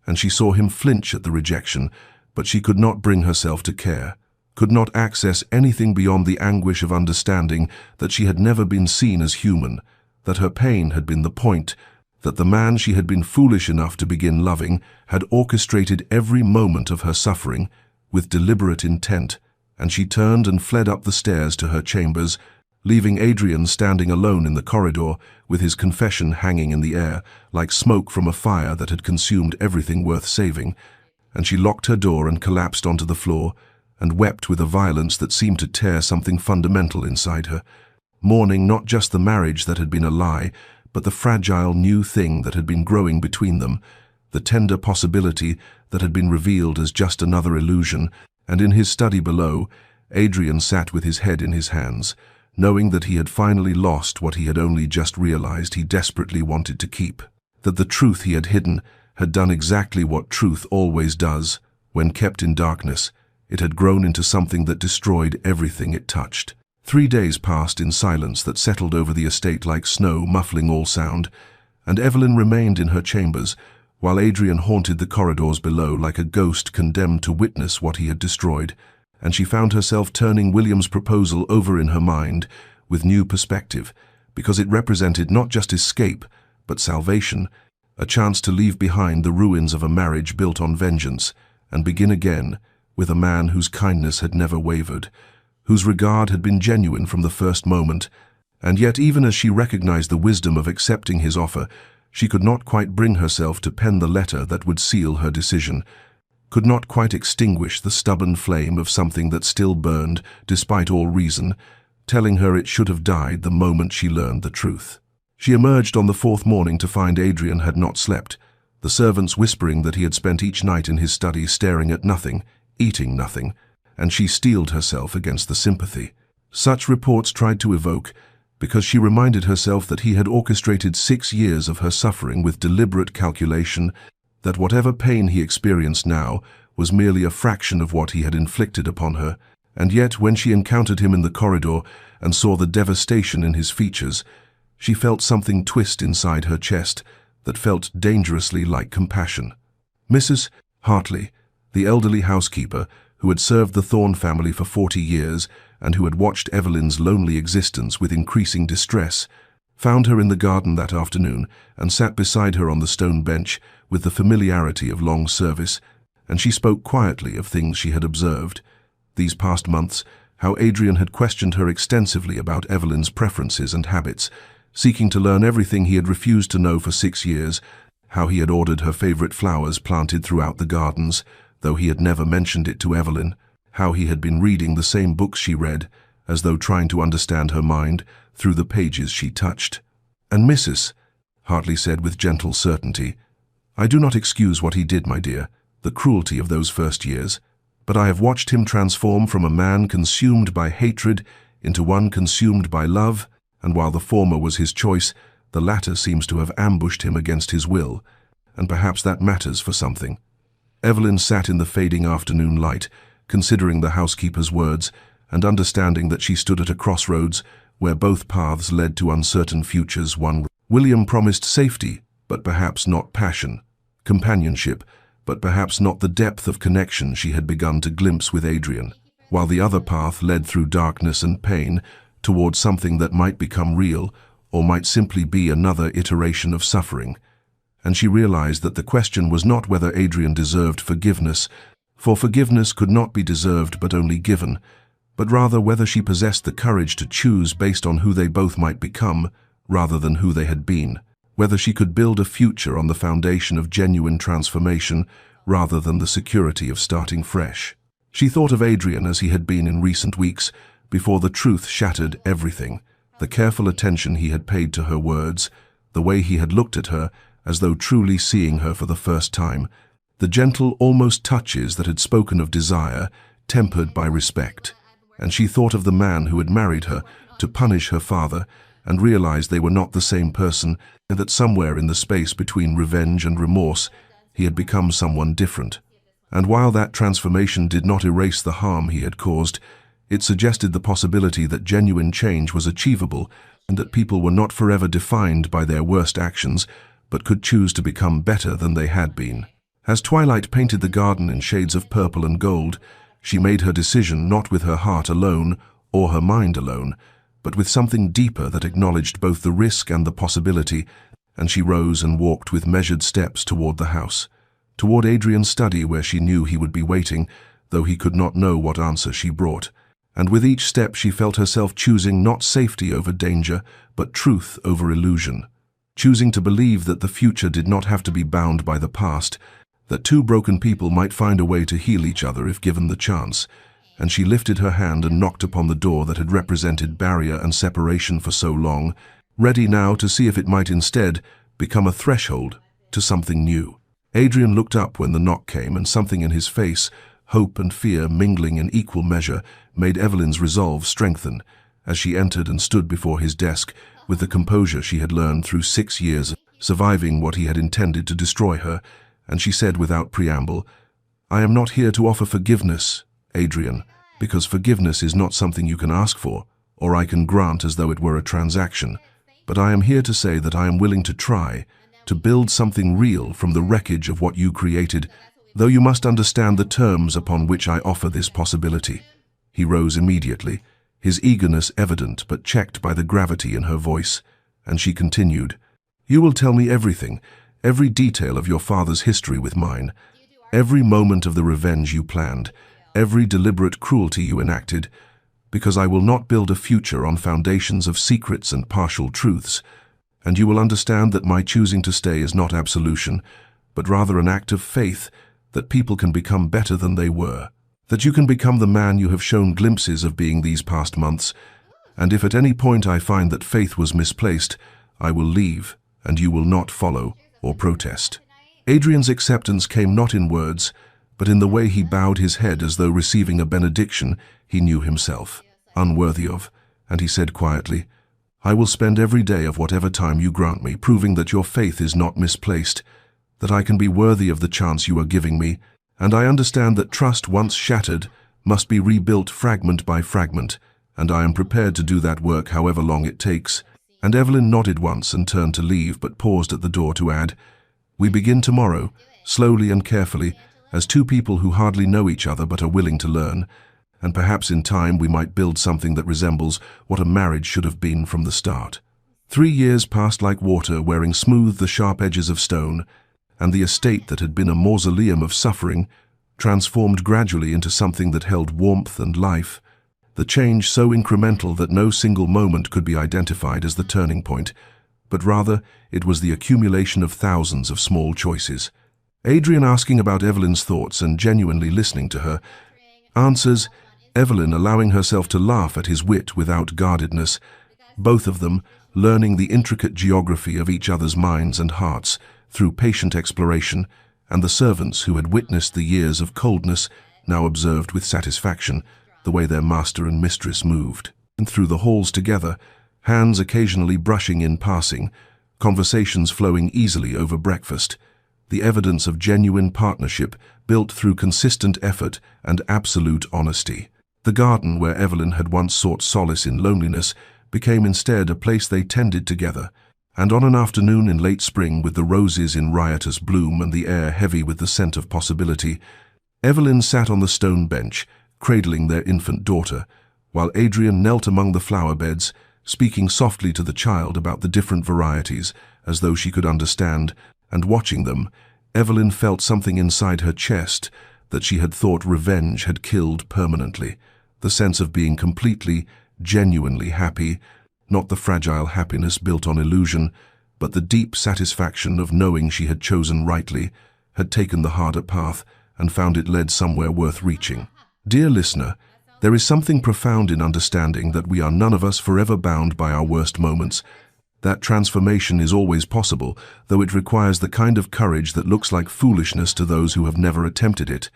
and she saw him flinch at the rejection, but she could not bring herself to care, could not access anything beyond the anguish of understanding that she had never been seen as human, that her pain had been the point, that the man she had been foolish enough to begin loving had orchestrated every moment of her suffering with deliberate intent, and she turned and fled up the stairs to her chambers, leaving Adrian standing alone in the corridor with his confession hanging in the air like smoke from a fire that had consumed everything worth saving. And she locked her door and collapsed onto the floor and wept with a violence that seemed to tear something fundamental inside her, mourning not just the marriage that had been a lie, but the fragile new thing that had been growing between them, the tender possibility that had been revealed as just another illusion. And in his study below, Adrian sat with his head in his hands, knowing that he had finally lost what he had only just realized he desperately wanted to keep, that the truth he had hidden had done exactly what truth always does. When kept in darkness, it had grown into something that destroyed everything it touched. 3 days passed in silence that settled over the estate like snow, muffling all sound, and Evelyn remained in her chambers, while Adrian haunted the corridors below like a ghost condemned to witness what he had destroyed, and she found herself turning William's proposal over in her mind with new perspective, because it represented not just escape, but salvation, a chance to leave behind the ruins of a marriage built on vengeance, and begin again with a man whose kindness had never wavered, whose regard had been genuine from the first moment. And yet, even as she recognized the wisdom of accepting his offer, She could not quite bring herself to pen the letter that would seal her decision, could not quite extinguish the stubborn flame of something that still burned, despite all reason, telling her it should have died the moment she learned the truth. She emerged on the fourth morning to find Adrian had not slept, the servants whispering that he had spent each night in his study staring at nothing, eating nothing, and she steeled herself against the sympathy such reports tried to evoke, because she reminded herself that he had orchestrated 6 years of her suffering with deliberate calculation, that whatever pain he experienced now was merely a fraction of what he had inflicted upon her. And yet, when she encountered him in the corridor and saw the devastation in his features, she felt something twist inside her chest that felt dangerously like compassion. Mrs. Hartley, the elderly housekeeper who had served the Thorne family for 40 years and who had watched Evelyn's lonely existence with increasing distress, found her in the garden that afternoon and sat beside her on the stone bench with the familiarity of long service, and she spoke quietly of things she had observed these past months, how Adrian had questioned her extensively about Evelyn's preferences and habits, seeking to learn everything he had refused to know for 6 years, how he had ordered her favorite flowers planted throughout the gardens, though he had never mentioned it to Evelyn, how he had been reading the same books she read, as though trying to understand her mind through the pages she touched. "And Mrs. Hartley said with gentle certainty, "I do not excuse what he did, my dear, the cruelty of those first years, but I have watched him transform from a man consumed by hatred into one consumed by love, and while the former was his choice, the latter seems to have ambushed him against his will, and perhaps that matters for something." Evelyn sat in the fading afternoon light, considering the housekeeper's words, and understanding that she stood at a crossroads where both paths led to uncertain futures. William promised safety, but perhaps not passion, companionship, but perhaps not the depth of connection she had begun to glimpse with Adrian, while the other path led through darkness and pain towards something that might become real or might simply be another iteration of suffering. And she realized that the question was not whether Adrian deserved forgiveness, for forgiveness could not be deserved but only given, but rather whether she possessed the courage to choose based on who they both might become rather than who they had been, whether she could build a future on the foundation of genuine transformation rather than the security of starting fresh. She thought of Adrian as he had been in recent weeks, before the truth shattered everything, the careful attention he had paid to her words, the way he had looked at her as though truly seeing her for the first time, the gentle, almost touches that had spoken of desire, tempered by respect. And she thought of the man who had married her to punish her father, and realized they were not the same person, and that somewhere in the space between revenge and remorse, he had become someone different. And while that transformation did not erase the harm he had caused, it suggested the possibility that genuine change was achievable, and that people were not forever defined by their worst actions, but could choose to become better than they had been. As twilight painted the garden in shades of purple and gold, she made her decision not with her heart alone or her mind alone, but with something deeper that acknowledged both the risk and the possibility, and she rose and walked with measured steps toward the house, toward Adrian's study where she knew he would be waiting, though he could not know what answer she brought. And with each step she felt herself choosing not safety over danger, but truth over illusion, choosing to believe that the future did not have to be bound by the past, that two broken people might find a way to heal each other if given the chance. And she lifted her hand and knocked upon the door that had represented barrier and separation for so long, ready now to see if it might instead become a threshold to something new. Adrian looked up when the knock came, and something in his face, hope and fear mingling in equal measure, made Evelyn's resolve strengthen, as she entered and stood before his desk with the composure she had learned through 6 years, surviving what he had intended to destroy her, and she said without preamble, "I am not here to offer forgiveness, Adrian, because forgiveness is not something you can ask for, or I can grant as though it were a transaction, but I am here to say that I am willing to try, to build something real from the wreckage of what you created, though you must understand the terms upon which I offer this possibility." He rose immediately, his eagerness evident but checked by the gravity in her voice, and she continued, "You will tell me everything, every detail of your father's history with mine, every moment of the revenge you planned, every deliberate cruelty you enacted, because I will not build a future on foundations of secrets and partial truths, and you will understand that my choosing to stay is not absolution, but rather an act of faith that people can become better than they were, that you can become the man you have shown glimpses of being these past months, and if at any point I find that faith was misplaced, I will leave, and you will not follow or protest. Adrian's acceptance came not in words, but in the way he bowed his head as though receiving a benediction he knew himself unworthy of, and he said quietly, "I will spend every day of whatever time you grant me proving that your faith is not misplaced, that I can be worthy of the chance you are giving me, and I understand that trust once shattered must be rebuilt fragment by fragment, and I am prepared to do that work however long it takes." And Evelyn nodded once and turned to leave, but paused at the door to add, "We begin tomorrow, slowly and carefully, as two people who hardly know each other but are willing to learn, and perhaps in time we might build something that resembles what a marriage should have been from the start." 3 years passed like water, wearing smooth the sharp edges of stone, and the estate that had been a mausoleum of suffering transformed gradually into something that held warmth and life, the change so incremental that no single moment could be identified as the turning point, but rather it was the accumulation of thousands of small choices. Adrian asking about Evelyn's thoughts and genuinely listening to her. Answers, Evelyn allowing herself to laugh at his wit without guardedness, both of them learning the intricate geography of each other's minds and hearts through patient exploration, and the servants who had witnessed the years of coldness now observed with satisfaction the way their master and mistress moved. And through the halls together, hands occasionally brushing in passing, conversations flowing easily over breakfast, the evidence of genuine partnership built through consistent effort and absolute honesty. The garden where Evelyn had once sought solace in loneliness became instead a place they tended together, and on an afternoon in late spring with the roses in riotous bloom and the air heavy with the scent of possibility, Evelyn sat on the stone bench, cradling their infant daughter, while Adrian knelt among the flower beds, speaking softly to the child about the different varieties, as though she could understand, and watching them, Evelyn felt something inside her chest that she had thought revenge had killed permanently, the sense of being completely, genuinely happy, not the fragile happiness built on illusion, but the deep satisfaction of knowing she had chosen rightly, had taken the harder path, and found it led somewhere worth reaching. Dear listener, there is something profound in understanding that we are none of us forever bound by our worst moments. That transformation is always possible, though it requires the kind of courage that looks like foolishness to those who have never attempted it.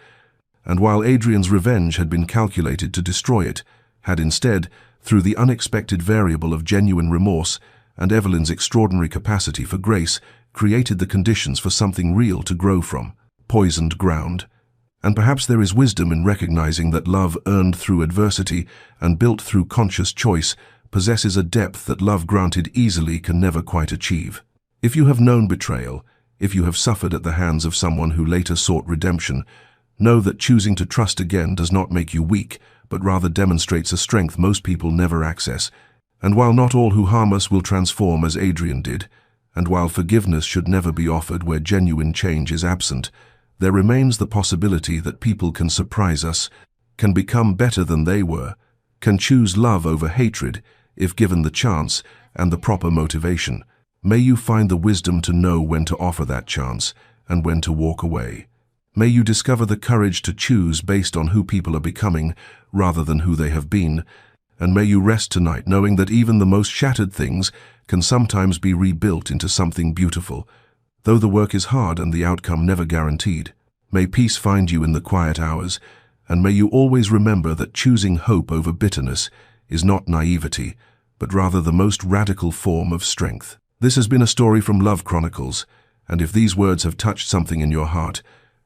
And while Adrian's revenge had been calculated to destroy it, had instead, through the unexpected variable of genuine remorse and Evelyn's extraordinary capacity for grace, created the conditions for something real to grow from, poisoned ground. And perhaps there is wisdom in recognizing that love earned through adversity and built through conscious choice possesses a depth that love granted easily can never quite achieve. If you have known betrayal, if you have suffered at the hands of someone who later sought redemption, know that choosing to trust again does not make you weak, but rather demonstrates a strength most people never access. And while not all who harm us will transform as Adrian did, and while forgiveness should never be offered where genuine change is absent, there remains the possibility that people can surprise us, can become better than they were, can choose love over hatred if given the chance and the proper motivation. May you find the wisdom to know when to offer that chance and when to walk away. May you discover the courage to choose based on who people are becoming rather than who they have been, and may you rest tonight knowing that even the most shattered things can sometimes be rebuilt into something beautiful, though the work is hard and the outcome never guaranteed. May peace find you in the quiet hours, and may you always remember that choosing hope over bitterness is not naivety, but rather the most radical form of strength. This has been a story from Love Chronicles, and if these words have touched something in your heart,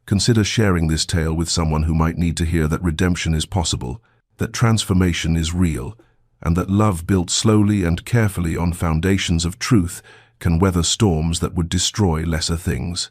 consider sharing this tale with someone who might need to hear that redemption is possible, that transformation is real, and that love built slowly and carefully on foundations of truth can weather storms that would destroy lesser things.